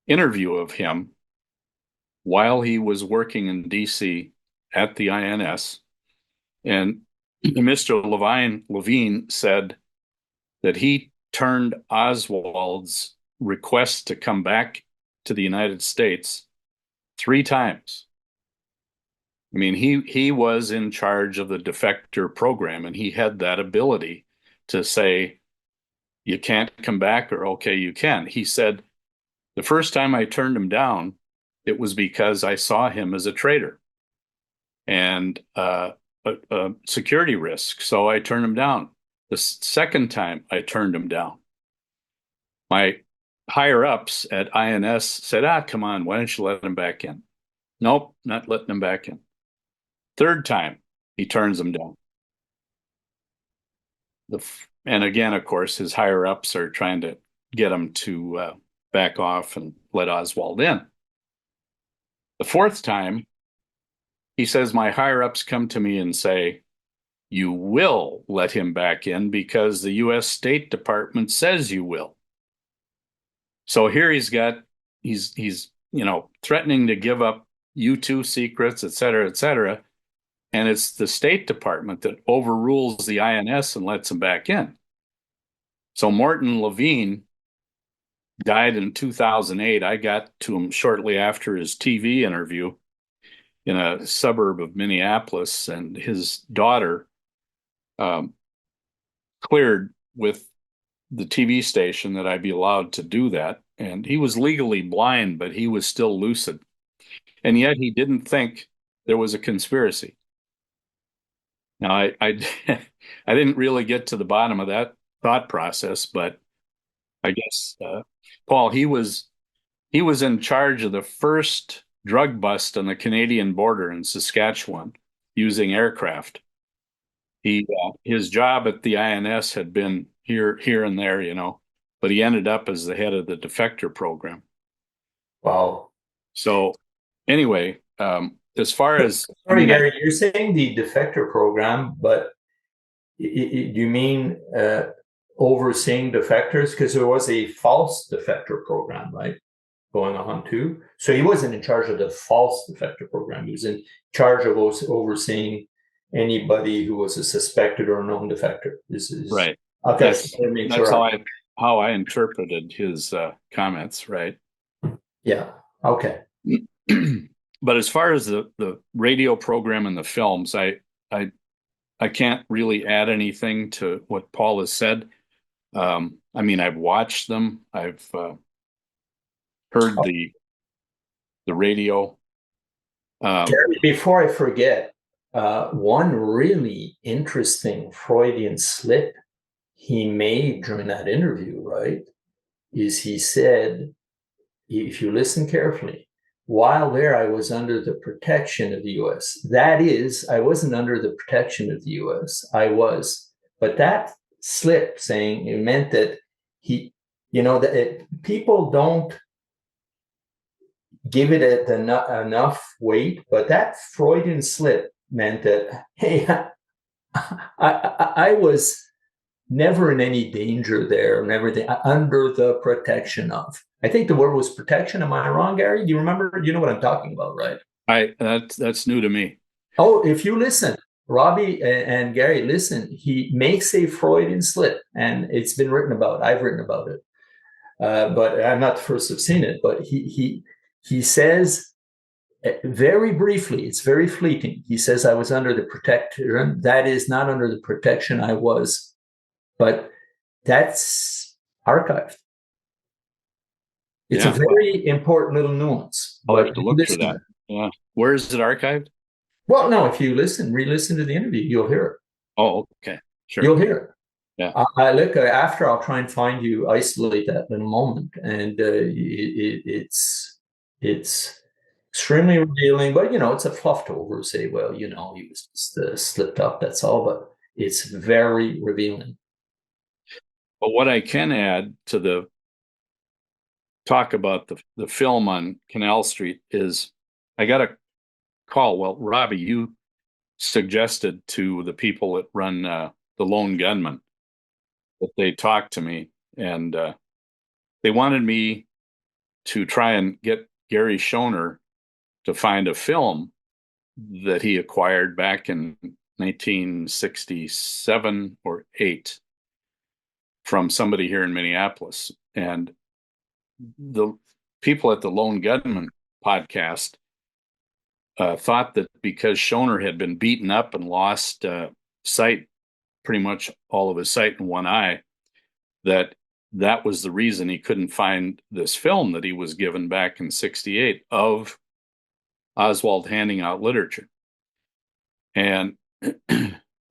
interview of him while he was working in DC at the INS. And Mr. Levine said that he turned Oswald's request to come back to the United States 3 times. I mean, he was in charge of the defector program, and he had that ability to say, you can't come back, or okay, you can. He said, the first time I turned him down, it was because I saw him as a traitor and a security risk. So I turned him down. The second time I turned him down, my higher ups at INS said, come on, why don't you let him back in? Nope, not letting him back in. Third time, he turns him down. And again, of course, his higher ups are trying to get him to back off and let Oswald in. The fourth time, he says, my higher ups come to me and say, you will let him back in because the U.S. State Department says you will. So here he's threatening to give up U2 secrets, et cetera, and it's the State Department that overrules the INS and lets him back in. So Morton Levine died in 2008. I got to him shortly after his TV interview in a suburb of Minneapolis, and his daughter cleared with the TV station that I'd be allowed to do that. And he was legally blind, but he was still lucid. And yet he didn't think there was a conspiracy. Now, I didn't really get to the bottom of that thought process, but I guess, Paul, he was in charge of the first drug bust on the Canadian border in Saskatchewan using aircraft. His job at the INS had been here and there, but he ended up as the head of the defector program. Wow. So anyway, as far as sorry, Gary, you're saying the defector program, but you mean overseeing defectors? Because there was a false defector program, right, going on too. So he wasn't in charge of the false defector program. He was in charge of overseeing anybody who was a suspected or known defector. This is right. Okay, that's how I interpreted his comments. Right. Yeah. Okay. But as far as the radio program and the films, I can't really add anything to what Paul has said. I mean, I've watched them. I've heard the the radio. Gary, before I forget, one really interesting Freudian slip he made during that interview, right, is he said, if you listen carefully, while there, I was under the protection of the U.S. That is, I wasn't under the protection of the U.S. I was, but that slip saying it meant that he, people don't give it enough weight, but that Freudian slip meant that, hey, I was never in any danger there and everything, under the protection of. I think the word was protection. Am I wrong, Gary? Do you remember? You know what I'm talking about, right? That's new to me. Oh, if you listen, Robbie and Gary, listen, he makes a Freudian slip, and it's been written about. I've written about it, but I'm not the first to have seen it. But he says very briefly, it's very fleeting. He says, I was under the protection. That is not under the protection I was, but that's archived. It's a very important little nuance. I'll have to look for that. Yeah. Where is it archived? Well, no, if you re-listen to the interview, you'll hear it. Oh, okay. Sure. You'll hear it. Yeah. Look, after I'll try and find you, isolate that in a moment. And it's extremely revealing, but, it's a fluffed over, say, well, he was just slipped up, that's all. But it's very revealing. But what I can add to the talk about the film on Canal Street is I got a call. Well, Robbie, you suggested to the people that run the Lone Gunman that they talk to me, and they wanted me to try and get Gary Schoner to find a film that he acquired back in 1967 or 8 from somebody here in Minneapolis. And the people at the Lone Gunman podcast thought that because Schoner had been beaten up and lost sight, pretty much all of his sight in one eye, that was the reason he couldn't find this film that he was given back in 68 of Oswald handing out literature. And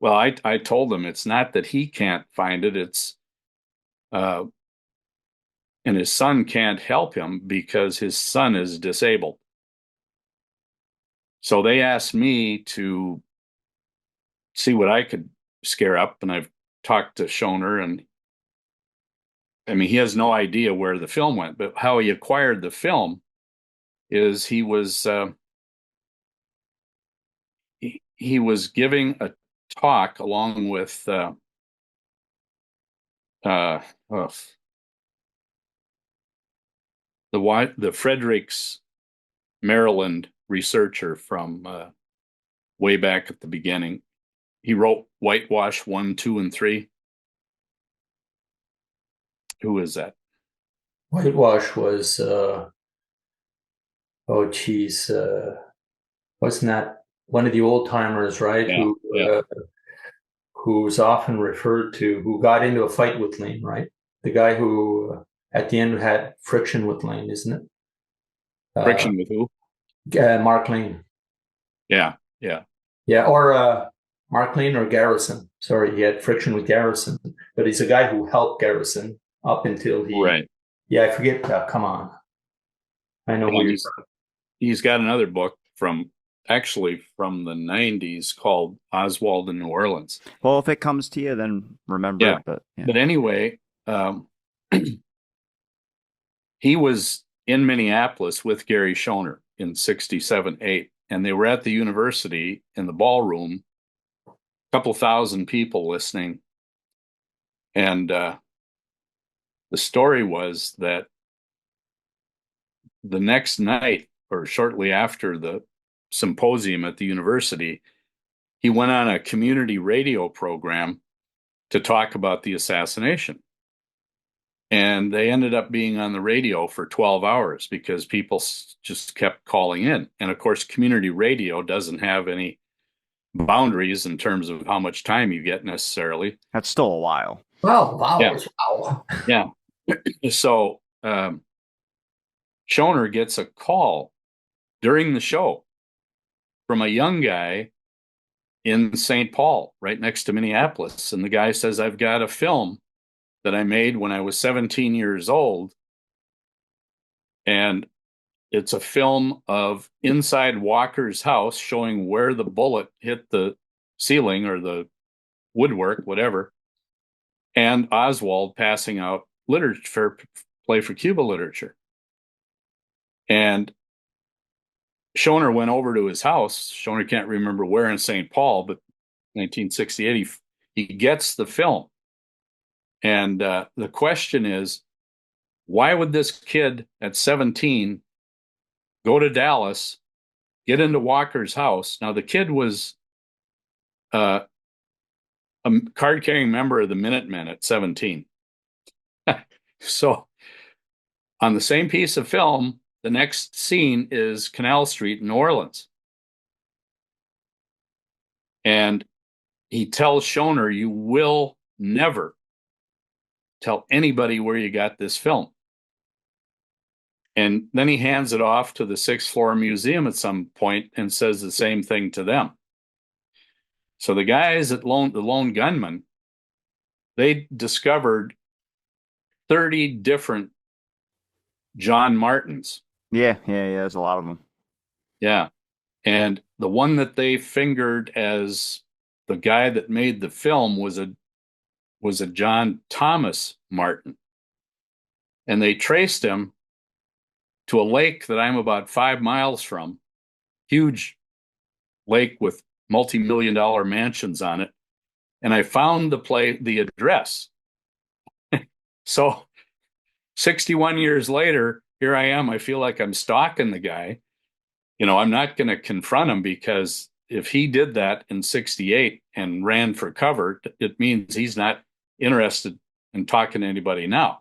well, I told him it's not that he can't find it, it's and his son can't help him because his son is disabled. So they asked me to see what I could scare up, and I've talked to Schoner, and I mean, he has no idea where the film went, but how he acquired the film is he was giving a talk along with the Fredericks, Maryland researcher from way back at the beginning. He wrote Whitewash 1, 2, and 3. Who is that? Whitewash was, wasn't that one of the old timers, right? Yeah, Who's often referred to, who got into a fight with Lane, right? The guy who at the end had friction with Lane, isn't it? Friction with who? Mark Lane. Yeah. Or Mark Lane or Garrison. Sorry, he had friction with Garrison, but he's a guy who helped Garrison up until he. Right. Yeah, I forget. Come on, I know who he's got another book from the 90s called Oswald in New Orleans. Well, if it comes to you, then remember it. But anyway, he was in Minneapolis with Gary Schoner in 67, 8, and they were at the university in the ballroom, a couple thousand people listening. And the story was that the next night, or shortly after the symposium at the university, he went on a community radio program to talk about the assassination. And they ended up being on the radio for 12 hours because people just kept calling in. And of course, community radio doesn't have any boundaries in terms of how much time you get necessarily. That's still a while. Well, wow. Yeah. Wow. Yeah. So Schoner gets a call during the show from a young guy in St. Paul, right next to Minneapolis. And the guy says, I've got a film that I made when I was 17 years old. And it's a film of inside Walker's house showing where the bullet hit the ceiling or the woodwork, whatever, and Oswald passing out literature, play for Cuba literature. And Schoner went over to his house. Schoner can't remember where in St. Paul, but 1968, he gets the film. And the question is, why would this kid at 17 go to Dallas, get into Walker's house? Now, the kid was a card-carrying member of the Minutemen at 17. So on the same piece of film, the next scene is Canal Street in New Orleans. And he tells Schoner, you will never tell anybody where you got this film. And then he hands it off to the 6th floor museum at some point and says the same thing to them. So the guys at the Lone Gunman, they discovered 30 different John Martins. Yeah. There's a lot of them. Yeah. And the one that they fingered as the guy that made the film was a John Thomas Martin. And they traced him to a lake that I'm about 5 miles from, huge lake with multi-million-dollar mansions on it. And I found the address. So 61 years later, here I am. I feel like I'm stalking the guy. I'm not going to confront him, because if he did that in 68 and ran for cover, it means he's not interested in talking to anybody now.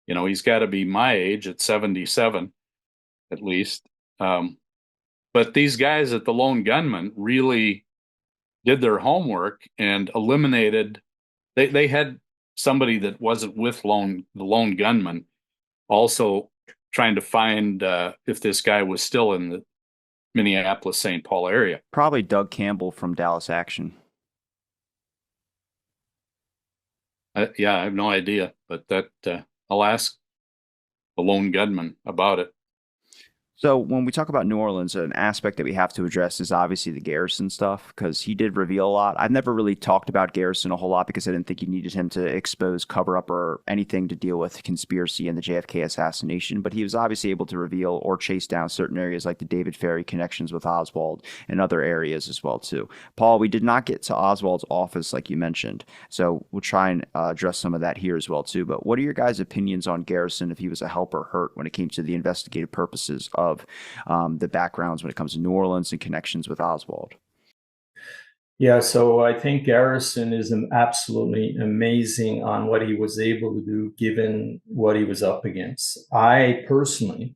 He's got to be my age at 77, at least. But these guys at the Lone Gunman really did their homework and eliminated. They had somebody that wasn't with the Lone Gunman also trying to find if this guy was still in the Minneapolis, St. Paul area. Probably Doug Campbell from Dallas Action. Yeah, I have no idea, but I'll ask the Lone Gunman about it. So when we talk about New Orleans, an aspect that we have to address is obviously the Garrison stuff, because he did reveal a lot. I've never really talked about Garrison a whole lot because I didn't think you needed him to expose, cover up, or anything to deal with conspiracy and the JFK assassination. But he was obviously able to reveal or chase down certain areas like the David Ferry connections with Oswald and other areas as well too. Paul, we did not get to Oswald's office like you mentioned, so we'll try and address some of that here as well too. But what are your guys' opinions on Garrison, if he was a help or hurt when it came to the investigative purposes of the backgrounds when it comes to New Orleans and connections with Oswald? Yeah, so I think Garrison is absolutely amazing on what he was able to do given what he was up against. I personally,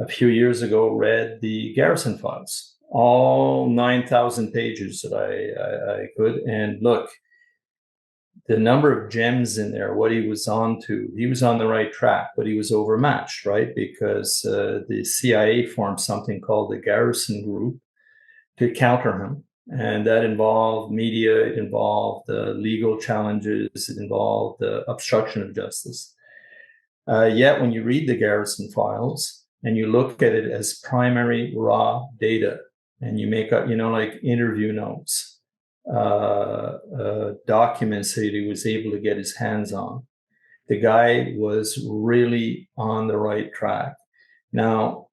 a few years ago, read the Garrison files, all 9,000 pages that I could. And look, the number of gems in there, what he was on the right track, but he was overmatched, right? Because the CIA formed something called the Garrison Group to counter him. And that involved media, it involved legal challenges, it involved obstruction of justice. Yet when you read the Garrison files and you look at it as primary raw data, and you make up, like interview notes, documents that he was able to get his hands on, the guy was really on the right track. Now,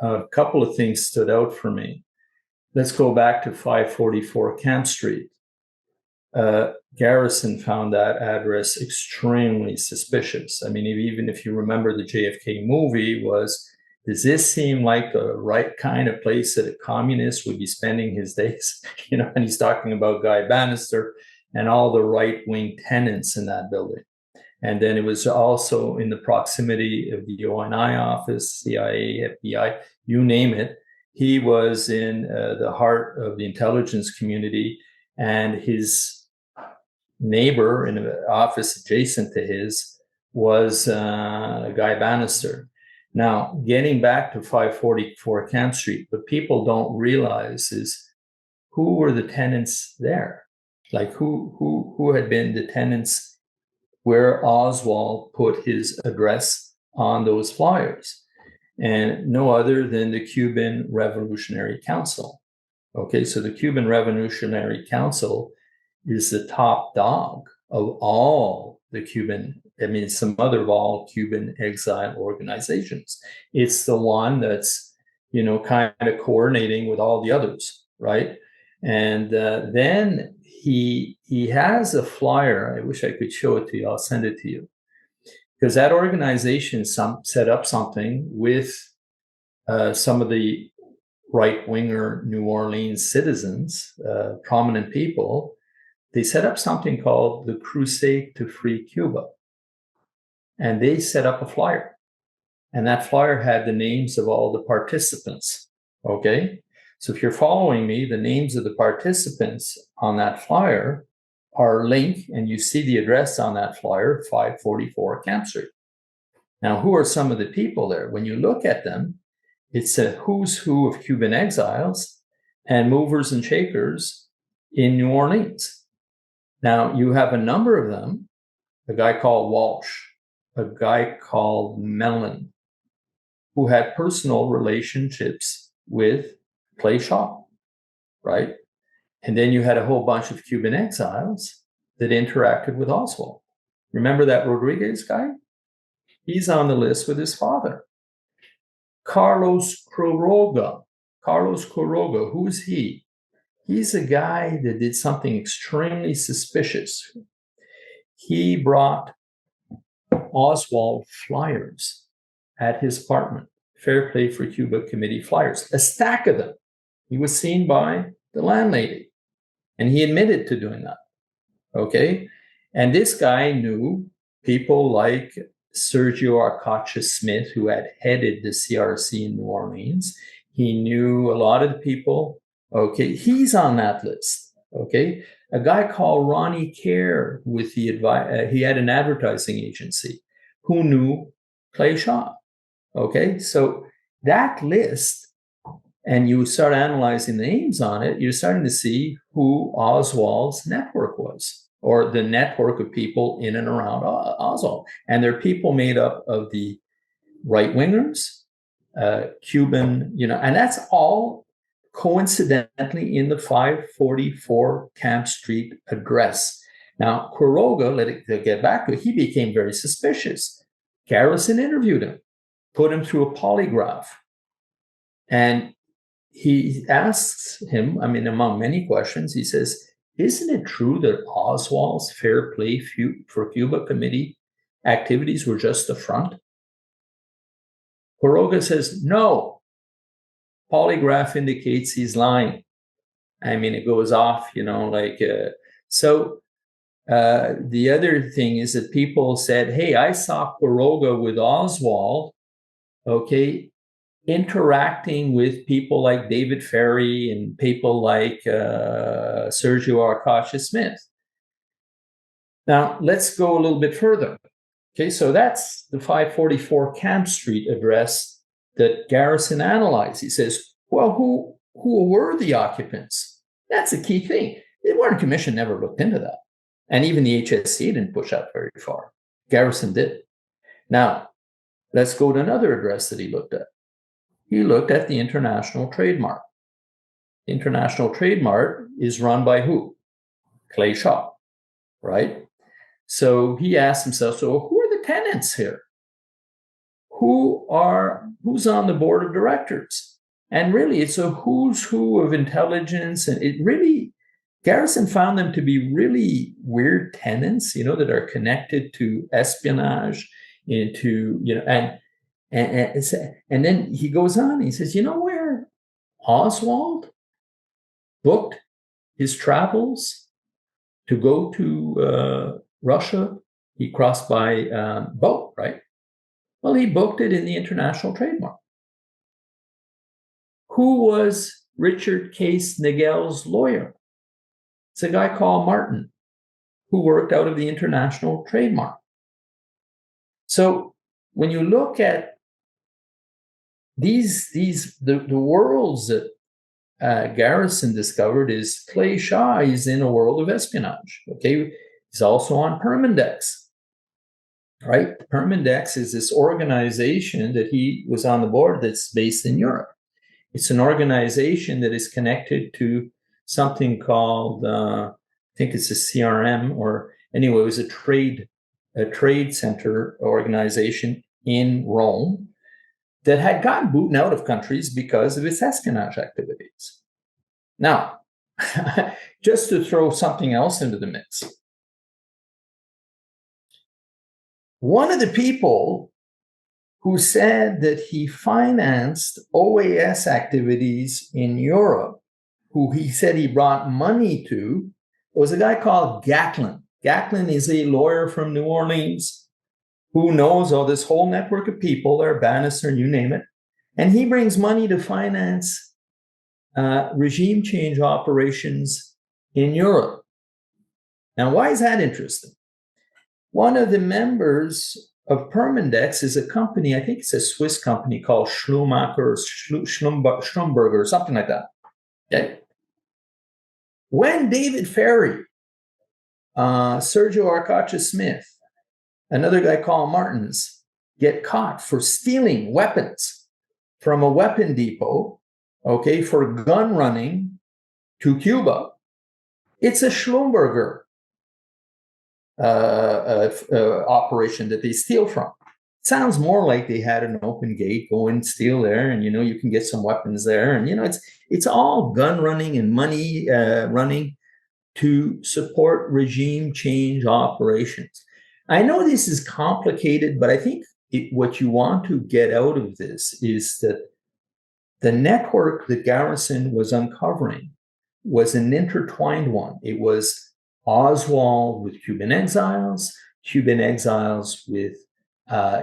a couple of things stood out for me. Let's go back to 544 Camp Street. Garrison found that address extremely suspicious. I mean, even if you remember the JFK movie, does this seem like the right kind of place that a communist would be spending his days? And he's talking about Guy Bannister and all the right-wing tenants in that building. And then it was also in the proximity of the ONI office, CIA, FBI, you name it. He was in the heart of the intelligence community, and his neighbor in an office adjacent to his was Guy Bannister. Now, getting back to 544 Camp Street, what people don't realize is who were the tenants there? Like who had been the tenants where Oswald put his address on those flyers? And no other than the Cuban Revolutionary Council. Okay, so the Cuban Revolutionary Council is the top dog of all the Cuban, some other of all Cuban exile organizations. It's the one that's, kind of coordinating with all the others, right? And then he has a flyer. I wish I could show it to you. I'll send it to you. Because that organization set up something with some of the right-winger New Orleans citizens, prominent people. They set up something called the Crusade to Free Cuba. And they set up a flyer. And that flyer had the names of all the participants. Okay? So if you're following me, the names of the participants on that flyer are linked, and you see the address on that flyer, 544 Camp Street. Now, who are some of the people there? When you look at them, it's a who's who of Cuban exiles and movers and shakers in New Orleans. Now, you have a number of them, a guy called Walsh, a guy called Mellon, who had personal relationships with Clay Shaw, right? And then you had a whole bunch of Cuban exiles that interacted with Oswald. Remember that Rodriguez guy? He's on the list with his father. Carlos Quiroga, who is he? He's a guy that did something extremely suspicious. He brought Oswald flyers at his apartment, Fair Play for Cuba Committee flyers, a stack of them. He was seen by the landlady, and he admitted to doing that, okay? And this guy knew people like Sergio Arcacha Smith, who had headed the CRC in New Orleans. He knew a lot of the people. Okay, he's on that list. Okay, a guy called Ronnie Kerr with he had an advertising agency who knew Clay Shaw. Okay, so that list, and you start analyzing the names on it, you're starting to see who Oswald's network was, or the network of people in and around Oswald. And they're people made up of the right-wingers, Cuban, and that's all coincidentally in the 544 Camp Street address. Now, Quiroga, let's get back to it, he became very suspicious. Garrison interviewed him, put him through a polygraph. And he asks him, among many questions, he says, isn't it true that Oswald's Fair Play for Cuba Committee activities were just a front? Quiroga says, no. Polygraph indicates he's lying. It goes off, So the other thing is that people said, hey, I saw Quiroga with Oswald, okay, interacting with people like David Ferry and people like Sergio Arcacha Smith. Now, let's go a little bit further. Okay, so that's the 544 Camp Street address that Garrison analyzed. He says, well, who were the occupants? That's a key thing. The Warren Commission never looked into that. And even the HSCA didn't push that very far. Garrison did. Now, let's go to another address that he looked at. He looked at the International Trade Mart. The International Trade Mart is run by who? Clay Shaw, right? So he asked himself, so who are the tenants here? Who's on the board of directors? And really, it's a who's who of intelligence. And it really, Garrison found them to be really weird tenants, that are connected to espionage, and then he goes on, he says, where Oswald booked his travels to go to Russia? He crossed by boat, right? Well, he booked it in the International Trade Mart. Who was Richard Case Nigel's lawyer? It's a guy called Martin, who worked out of the International Trade Mart. So when you look at the worlds that Garrison discovered is Clay Shaw is in a world of espionage. Okay, he's also on Permindex, right? Permindex is this organization that he was on the board that's based in Europe. It's an organization that is connected to something called, I think it's a CRM, or anyway, it was a trade center organization in Rome that had gotten booted out of countries because of its espionage activities. Now, just to throw something else into the mix, one of the people who said that he financed OAS activities in Europe, who he said he brought money to, was a guy called Gatlin. Gatlin is a lawyer from New Orleans who knows all this whole network of people, there, Bannister, you name it. And he brings money to finance regime change operations in Europe. Now, why is that interesting? One of the members of Permindex is a company, I think it's a Swiss company called Schlumberger or something like that. Okay. When David Ferry, Sergio Arcacha Smith, another guy called Martins, get caught for stealing weapons from a weapon depot, okay, for gun running to Cuba, it's a Schlumberger operation that they steal from. It sounds more like they had an open gate, go and steal there, and you can get some weapons there, and it's all gun running and money running to support regime change operations. I know this is complicated, but I think what you want to get out of this is that the network that Garrison was uncovering was an intertwined one. It was Oswald with Cuban exiles with,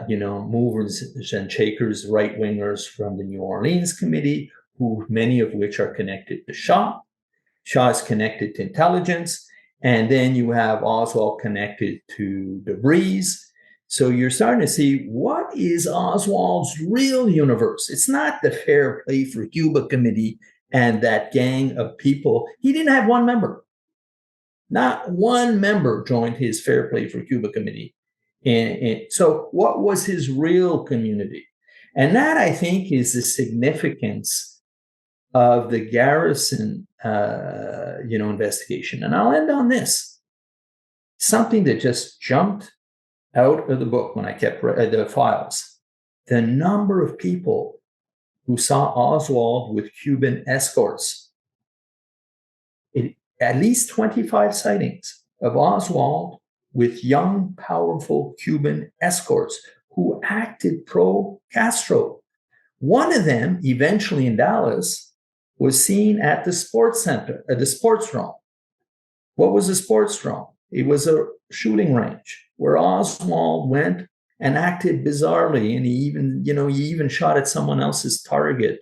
movers and shakers, right-wingers from the New Orleans Committee, many of which are connected to Shaw. Shaw is connected to intelligence. And then you have Oswald connected to Debris. So you're starting to see what is Oswald's real universe. It's not the Fair Play for Cuba Committee and that gang of people. He didn't have one member. Not one member joined his Fair Play for Cuba Committee. So what was his real community? And that, I think, is the significance of the Garrison, investigation. And I'll end on this. Something that just jumped out of the book when I kept the files. The number of people who saw Oswald with Cuban escorts. At least 25 sightings of Oswald with young, powerful Cuban escorts who acted pro-Castro. One of them, eventually in Dallas, was seen at the sports center, at the sports dome. What was a sports dome? It was a shooting range where Oswald went and acted bizarrely, and he even shot at someone else's target,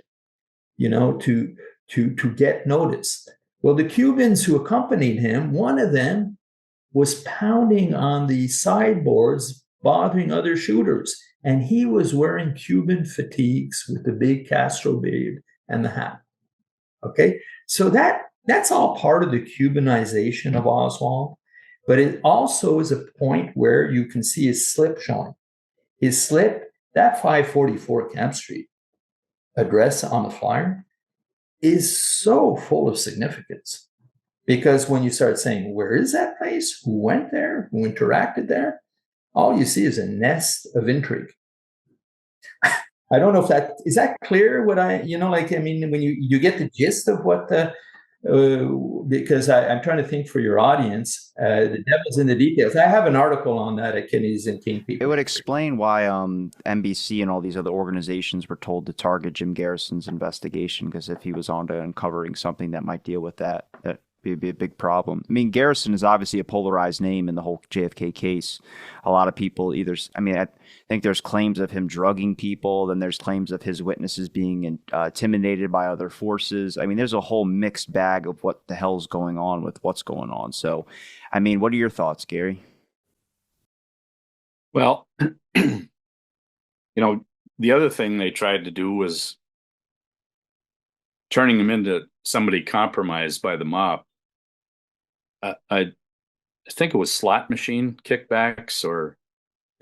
to get noticed. Well, the Cubans who accompanied him, one of them was pounding on the sideboards, bothering other shooters, and he was wearing Cuban fatigues with the big Castro beard and the hat. Okay, so that's all part of the Cubanization of Oswald, but it also is a point where you can see his slip showing. His slip, that 544 Camp Street address on the flyer, is so full of significance, because when you start saying, where is that place? Who went there? Who interacted there? All you see is a nest of intrigue. I don't know if is that clear what when you get the gist of what because I'm trying to think for your audience, the devil's in the details. I have an article on that at Kennedys and King People. It would explain why NBC and all these other organizations were told to target Jim Garrison's investigation, because if he was on to uncovering something that might deal with that would be a big problem. I mean, Garrison is obviously a polarized name in the whole JFK case. A lot of people I think there's claims of him drugging people, then there's claims of his witnesses being intimidated by other forces. I mean, there's a whole mixed bag of what the hell's going on with what's going on. So, I mean, what are your thoughts, Gary? Well, the other thing they tried to do was turning him into somebody compromised by the mob. I think it was slot machine kickbacks or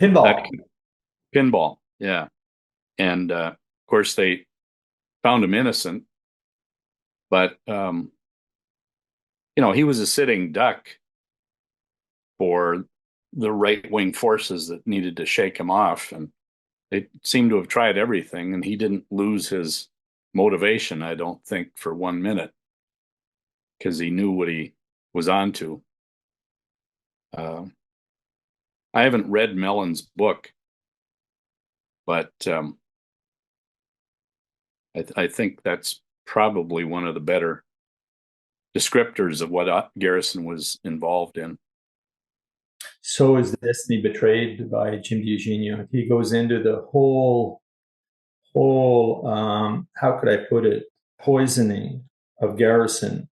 Pinball. Pinball. Yeah. And of course, they found him innocent. But, he was a sitting duck for the right-wing forces that needed to shake him off. And they seemed to have tried everything, and he didn't lose his motivation, I don't think, for 1 minute, because he knew what he was onto. I haven't read Mellon's book, but I think that's probably one of the better descriptors of what Garrison was involved in. So is Destiny Betrayed by Jim DiEugenio. He goes into the whole how could I put it, poisoning of Garrison.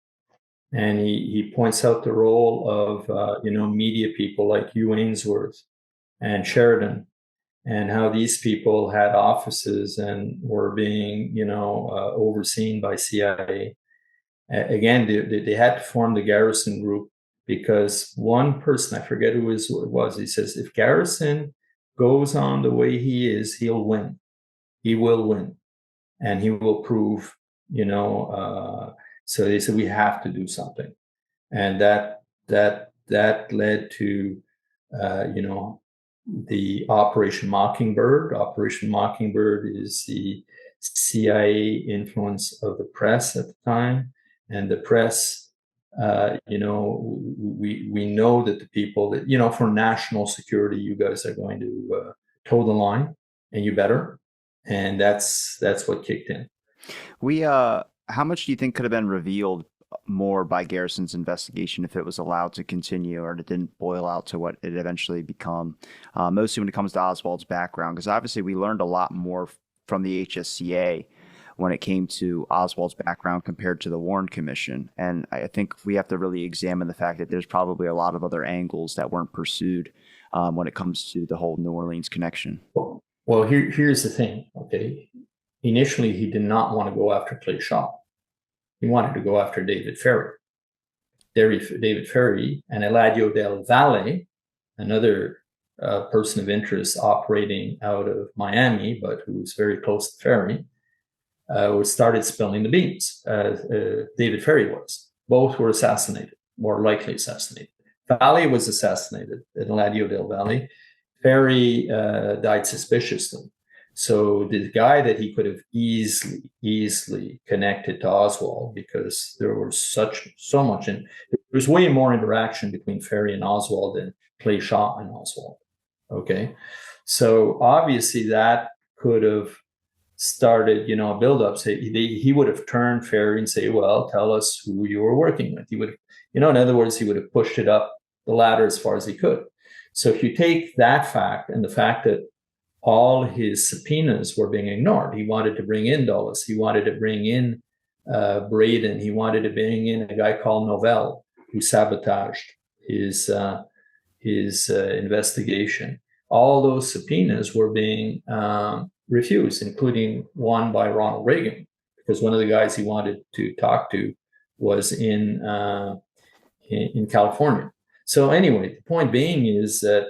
And he points out the role of, media people like Hugh Ainsworth and Sheridan, and how these people had offices and were being, overseen by CIA. Again, they had to form the Garrison group because one person, I forget who it was, he says, if Garrison goes on the way he is, he'll win. He will win. And he will prove, so they said, we have to do something. And that led to, the Operation Mockingbird. Operation Mockingbird is the CIA influence of the press at the time. And the press, we know that the people that, for national security, you guys are going to toe the line, and you better. And that's what kicked in. How much do you think could have been revealed more by Garrison's investigation if it was allowed to continue, or it didn't boil out to what it eventually become? Mostly when it comes to Oswald's background, because obviously we learned a lot more from the HSCA when it came to Oswald's background compared to the Warren Commission. And I think we have to really examine the fact that there's probably a lot of other angles that weren't pursued when it comes to the whole New Orleans connection. Well, here's the thing, okay? Initially, he did not want to go after Clay Shaw. He wanted to go after David Ferry. David Ferry and Eladio del Valle, another person of interest operating out of Miami, but who was very close to Ferry, started spilling the beans. David Ferry was. Both were assassinated, more likely assassinated. Valle was assassinated at Eladio del Valle. Ferry died suspiciously. So the guy that he could have easily connected to Oswald, because there was so much, and there was way more interaction between Ferry and Oswald than Clay Shaw and Oswald. Okay, so obviously that could have started, a buildup. So he would have turned Ferry and say, "Well, tell us who you were working with." He would have, in other words, he would have pushed it up the ladder as far as he could. So if you take that fact and the fact that all his subpoenas were being ignored. He wanted to bring in Dulles. He wanted to bring in Braden. He wanted to bring in a guy called Novell, who sabotaged his investigation. All those subpoenas were being refused, including one by Ronald Reagan, because one of the guys he wanted to talk to was in California. So anyway, the point being is that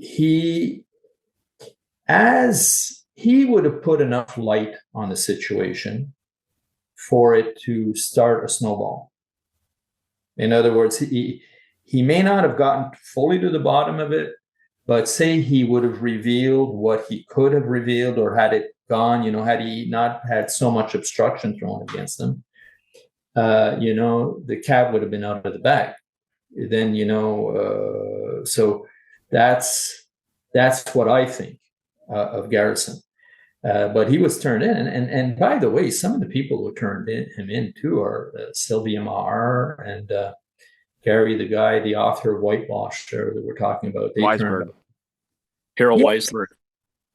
he would have put enough light on the situation for it to start a snowball. In other words, he may not have gotten fully to the bottom of it, but say he would have revealed what he could have revealed, or had it gone, had he not had so much obstruction thrown against him, the cat would have been out of the bag. Then, so that's what I think of Garrison. But he was turned in. And by the way, some of the people who turned him in too are Sylvia Maher and Gary, the author of Whitewash that we're talking about. Harold Weisberg.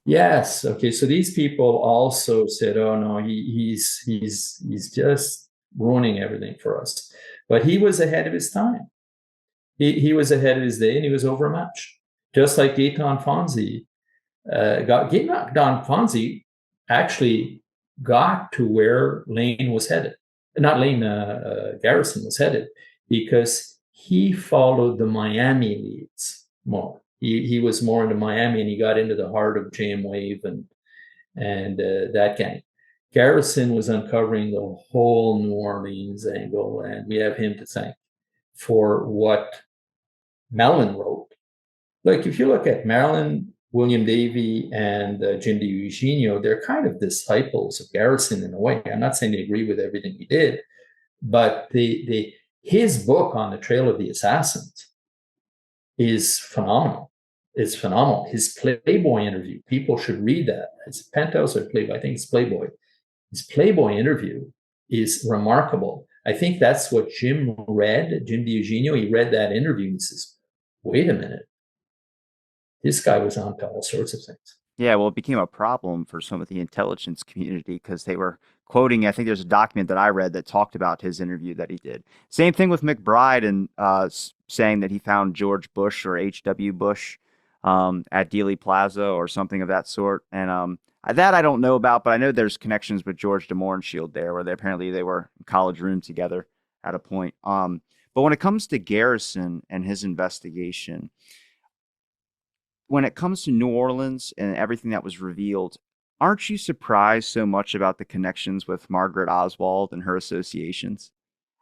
Yes. Okay. So these people also said, "Oh no, he's just ruining everything for us." But he was ahead of his time. He was ahead of his day, and he was overmatched. Just like Gaetan Fonzi Don Fonzie actually got to where Lane was headed, not Lane, Garrison was headed, because he followed the Miami leads more. He was more into Miami, and he got into the heart of JM Wave and that gang. Garrison was uncovering the whole New Orleans angle, and we have him to thank for what Mellon wrote. Like, if you look at Mellon, William Davey, and Jim DiEugenio, they're kind of disciples of Garrison in a way. I'm not saying they agree with everything he did, but his book on the Trail of the Assassins is phenomenal. It's phenomenal. His Playboy interview, people should read that. It's Penthouse or Playboy. I think it's Playboy. His Playboy interview is remarkable. I think that's what Jim DiEugenio, he read that interview and he says, wait a minute, this guy was on to all sorts of things. Yeah, well, it became a problem for some of the intelligence community because they were quoting. I think there's a document that I read that talked about his interview that he did. Same thing with McBride and saying that he found George Bush or H.W. Bush at Dealey Plaza or something of that sort. And that I don't know about, but I know there's connections with George de Mohrenschildt there, where apparently they were in college room together at a point. But when it comes to Garrison and his investigation, when it comes to New Orleans and everything that was revealed, aren't you surprised so much about the connections with Margaret Oswald and her associations?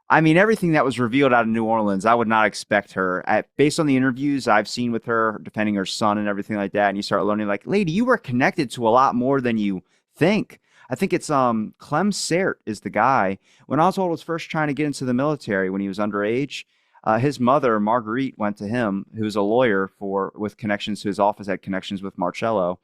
I mean, everything that was revealed out of New Orleans, I would not expect her, based on the interviews I've seen with her defending her son and everything like that. And you start learning, like, lady, you were connected to a lot more than you think. I think it's Clem Sert is the guy. When Oswald was first trying to get into the military when he was underage, his mother, Marguerite, went to him, who was a lawyer with connections to his office, had connections with Marcello,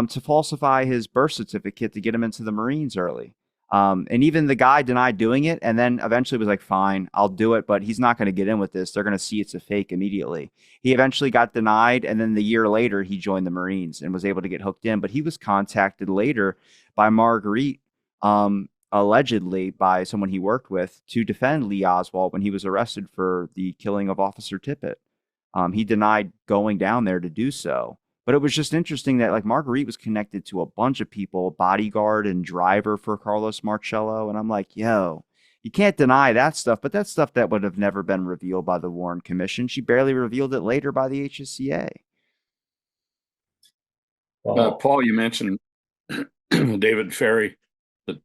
to falsify his birth certificate to get him into the Marines early. And even the guy denied doing it, and then eventually was like, fine, I'll do it, but he's not going to get in with this. They're going to see it's a fake immediately. He eventually got denied, and then the year later, he joined the Marines and was able to get hooked in. But he was contacted later by Marguerite, allegedly by someone he worked with, to defend Lee Oswald when he was arrested for the killing of Officer Tippit. He denied going down there to do so. But it was just interesting that, like, Marguerite was connected to a bunch of people, bodyguard and driver for Carlos Marcello. And I'm like, yo, you can't deny that stuff. But that's stuff that would have never been revealed by the Warren Commission. She barely revealed it later by the HSCA. Paul, you mentioned David Ferry. That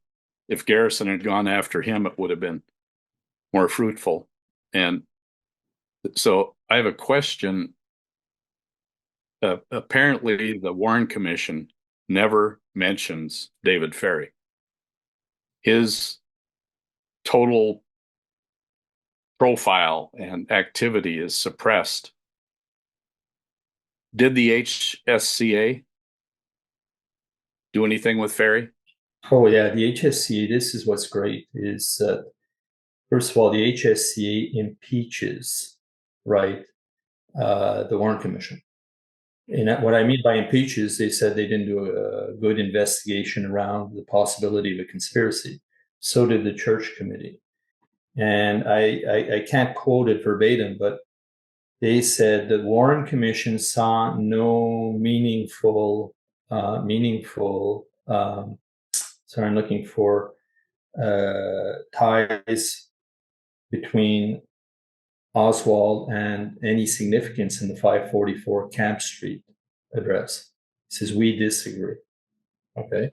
if Garrison had gone after him, it would have been more fruitful. And so I have a question. Apparently, the Warren Commission never mentions David Ferry. His total profile and activity is suppressed. Did the HSCA do anything with Ferry? Oh, yeah, the HSCA, this is what's great, is first of all, the HSCA impeaches, right, the Warren Commission. And what I mean by impeach is they said they didn't do a good investigation around the possibility of a conspiracy. So did the Church Committee. And I can't quote it verbatim, but they said the Warren Commission saw no meaningful, sorry, I'm looking for ties between Oswald and any significance in the 544 Camp Street address. He says, we disagree. Okay.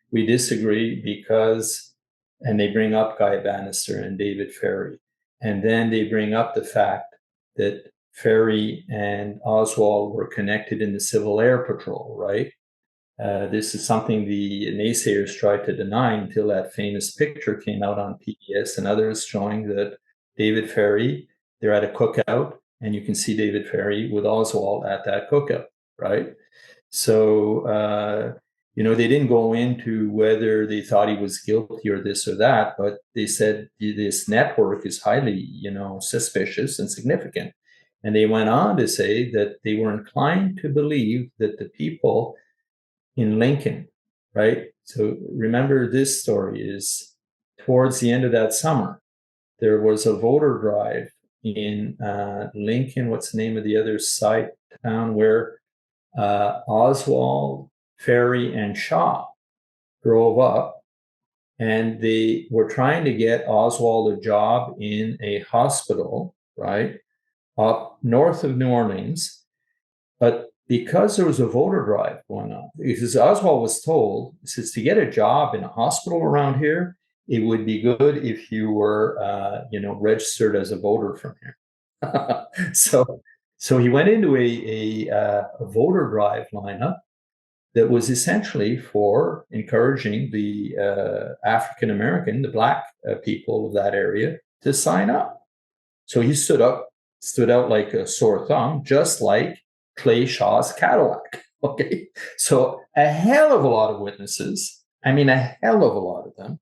We disagree because, and they bring up Guy Bannister and David Ferry. And then they bring up the fact that Ferry and Oswald were connected in the Civil Air Patrol, right? This is something the naysayers tried to deny until that famous picture came out on PBS and others showing that David Ferry, they're at a cookout, and you can see David Ferry with Oswald at that cookout, right? So, they didn't go into whether they thought he was guilty or this or that, but they said this network is highly, suspicious and significant. And they went on to say that they were inclined to believe that the people in Lincoln, right? So remember, this story is towards the end of that summer, there was a voter drive in Lincoln. What's the name of the other side town where Oswald, Ferry, and Shaw drove up, and they were trying to get Oswald a job in a hospital, right, up north of New Orleans. But because there was a voter drive going on, because Oswald was told, he says, to get a job in a hospital around here, it would be good if you were, registered as a voter from here. so he went into a voter drive lineup that was essentially for encouraging the African American, the black people of that area, to sign up. So he stood out like a sore thumb, just like Clay Shaw's Cadillac. Okay. So a hell of a lot of witnesses, a hell of a lot of them,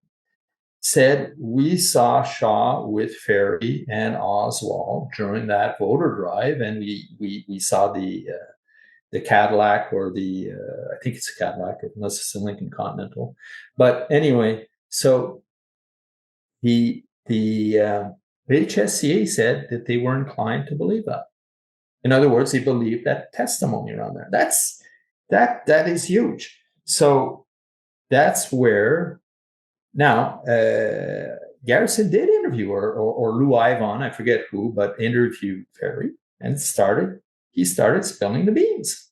said we saw Shaw with Ferry and Oswald during that voter drive, and we saw the Cadillac, or I think it's a Cadillac, unless it's a Lincoln Continental. But anyway, so the HSCA said that they were inclined to believe that. In other words, they believed that testimony around there. That is huge. So that's where now Garrison did interview, or Lou Ivan, I forget who, but interviewed Ferry, and he started spilling the beans.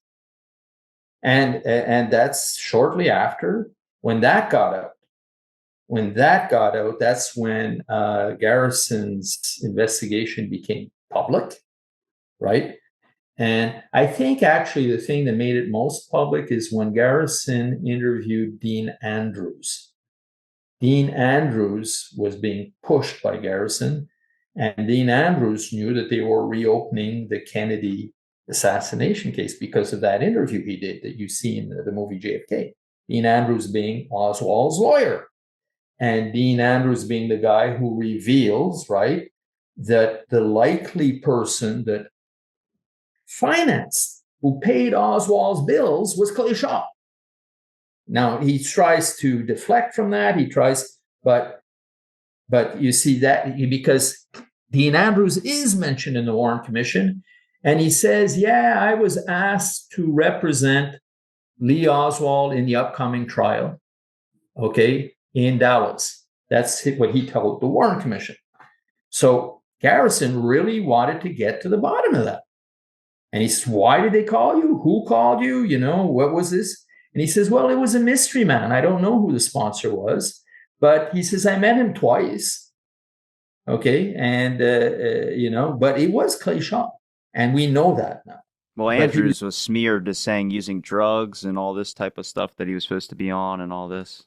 And that's shortly after, when that got out. That's when Garrison's investigation became public, right? And I think actually the thing that made it most public is when Garrison interviewed Dean Andrews. Dean Andrews was being pushed by Garrison, and Dean Andrews knew that they were reopening the Kennedy assassination case because of that interview he did that you see in the movie JFK. Dean Andrews being Oswald's lawyer, and Dean Andrews being the guy who reveals, right, that the likely person that financed, who paid Oswald's bills, was Clay Shaw. Now he tries to deflect from that. But you see that because Dean Andrews is mentioned in the Warren Commission, and he says, "Yeah, I was asked to represent Lee Oswald in the upcoming trial, okay, in Dallas." That's what he told the Warren Commission. So Garrison really wanted to get to the bottom of that. And he says, "Why did they call you? Who called you? What was this?" And he says, "Well, it was a mystery man. I don't know who the sponsor was, but he says, I met him twice." Okay. And, but it was Clay Shaw. And we know that now. Well, Andrews was smeared as saying using drugs and all this type of stuff that he was supposed to be on and all this.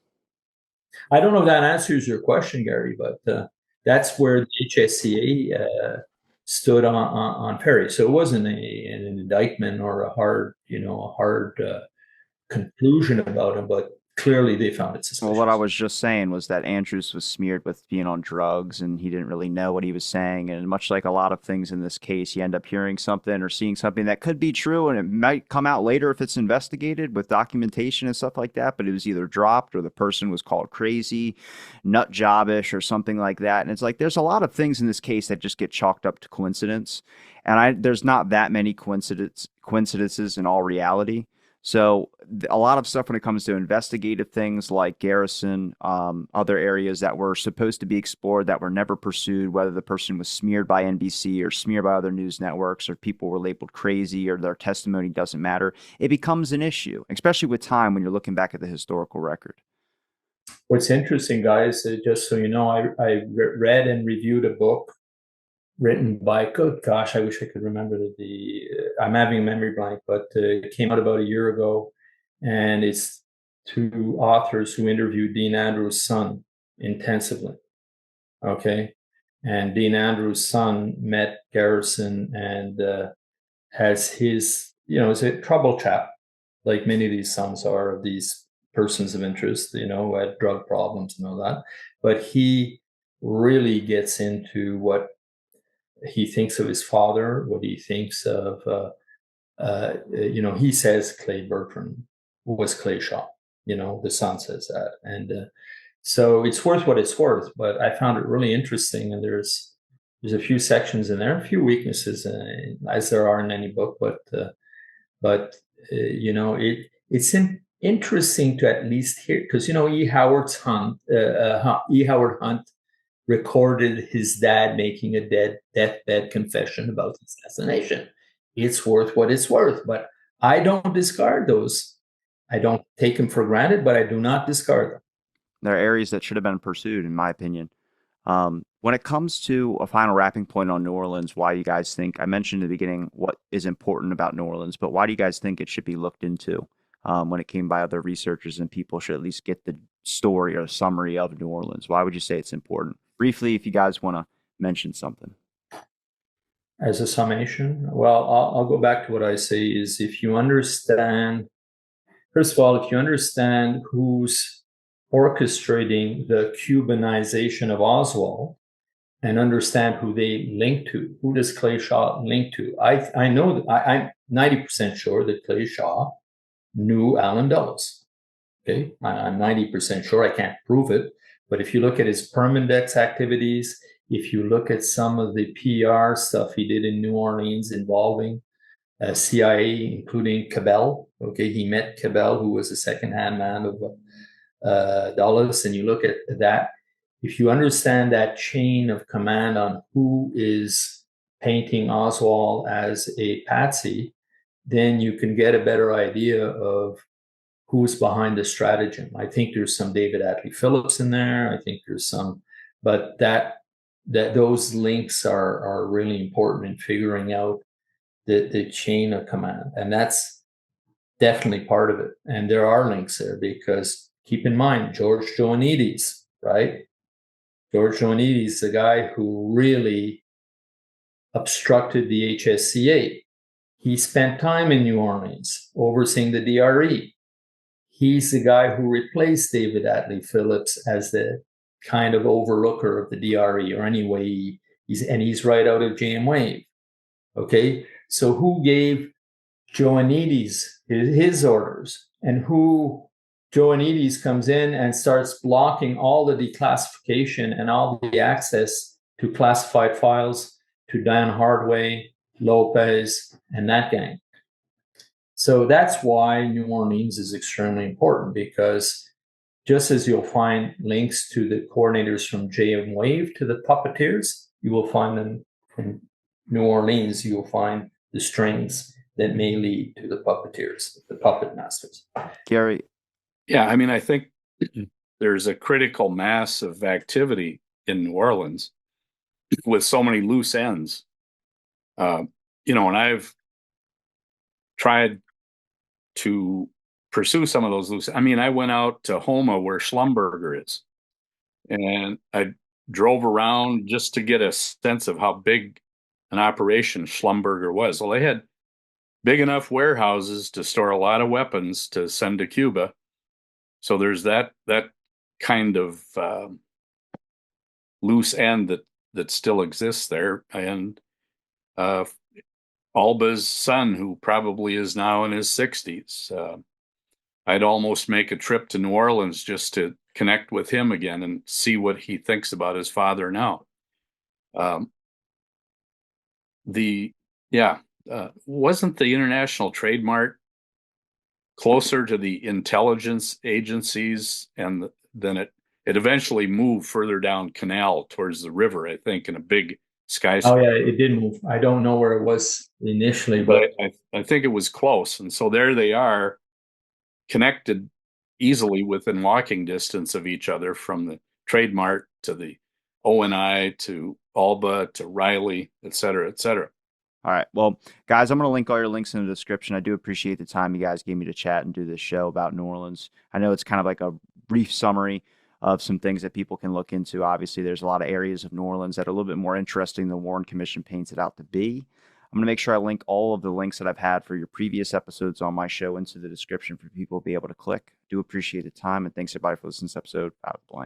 I don't know if that answers your question, Gary, but that's where the HSCA stood on Perry. So it wasn't an indictment or a hard conclusion about him, but clearly they found it suspicious. Well, what I was just saying was that Andrews was smeared with being on drugs, and he didn't really know what he was saying. And much like a lot of things in this case, you end up hearing something or seeing something that could be true, and it might come out later if it's investigated with documentation and stuff like that. But it was either dropped, or the person was called crazy, nut jobbish, or something like that. And it's like there's a lot of things in this case that just get chalked up to coincidence, and there's not that many coincidences in all reality. So a lot of stuff when it comes to investigative things like Garrison, other areas that were supposed to be explored that were never pursued, whether the person was smeared by NBC or smeared by other news networks, or people were labeled crazy, or their testimony doesn't matter, it becomes an issue, especially with time when you're looking back at the historical record. What's interesting, guys, just so you know, I read and reviewed a book written by, good gosh, I wish I could remember I'm having a memory blank, but it came out about a year ago, and it's two authors who interviewed Dean Andrews' son intensively. Okay. And Dean Andrews' son met Garrison and has his, is a trouble chap, like many of these sons are of these persons of interest, who had drug problems and all that. But he really gets into what he thinks of his father, what he thinks of, he says Clay Bertrand was Clay Shaw, the son says that. And so it's worth what it's worth, but I found it really interesting. And there's a few sections in there, a few weaknesses, as there are in any book, but it's interesting to at least hear, because E. Howard Hunt recorded his dad making a deathbed confession about the assassination. It's worth what it's worth, but I don't discard those. I don't take them for granted, but I do not discard them. There are areas that should have been pursued, in my opinion. When it comes to a final wrapping point on New Orleans, why you guys think, I mentioned in the beginning what is important about New Orleans, but why do you guys think it should be looked into when it came by other researchers and people should at least get the story or summary of New Orleans? Why would you say it's important? Briefly, if you guys want to mention something. As a summation, well, I'll go back to what I say is if you understand, first of all, if you understand who's orchestrating the Cubanization of Oswald and understand who they link to, who does Clay Shaw link to? I know that I'm 90% sure that Clay Shaw knew Allen Dulles. Okay, I'm 90% sure. I can't prove it, but if you look at his Permindex activities, if you look at some of the PR stuff he did in New Orleans involving CIA, including Cabell. Okay, he met Cabell, who was a second-hand man of Dulles, and you look at that. If you understand that chain of command on who is painting Oswald as a patsy, then you can get a better idea of who's behind the stratagem. I think there's some David Atlee Phillips in there. I think there's some, but that those links are really important in figuring out the chain of command, and that's definitely part of it. And there are links there because keep in mind George Joanides, right? George Joanides, the guy who really obstructed the HSCA. He spent time in New Orleans overseeing the DRE. He's the guy who replaced David Atlee Phillips as the kind of overlooker of the DRE, or anyway, he's right out of JM Wave. Okay, so who gave Joanides his orders, and who Joanides comes in and starts blocking all the declassification and all the access to classified files to Dan Hardway, Lopez, and that gang. So that's why New Orleans is extremely important, because just as you'll find links to the coordinators from JM Wave to the puppeteers, you will find them from New Orleans. You will find the strings that may lead to the puppeteers, the puppet masters. Gary? Yeah, I mean, I think there's a critical mass of activity in New Orleans with so many loose ends. And I've tried to pursue some of those loose. I mean, I went out to Homa where Schlumberger is, and I drove around just to get a sense of how big an operation Schlumberger was. Well, they had big enough warehouses to store a lot of weapons to send to Cuba. So there's that kind of loose end that still exists there. And Alba's son, who probably is now in his 60s, I'd almost make a trip to New Orleans just to connect with him again and see what he thinks about his father now. Wasn't the International Trade Mart closer to the intelligence agencies, and then it eventually moved further down canal towards the river, I think, in a big skyscraper. Oh yeah, it did move. I don't know where it was initially, but I think it was close. And so there they are, connected easily within walking distance of each other, from the Trade Mart to the ONI to Alba to Riley, et cetera, et cetera. All right. Well, guys, I'm going to link all your links in the description. I do appreciate the time you guys gave me to chat and do this show about New Orleans. I know it's kind of like a brief summary of some things that people can look into. Obviously, there's a lot of areas of New Orleans that are a little bit more interesting than the Warren Commission paints it out to be. I'm going to make sure I link all of the links that I've had for your previous episodes on my show into the description for people to be able to click. I do appreciate the time, and thanks everybody for listening to this episode. Out of Blank.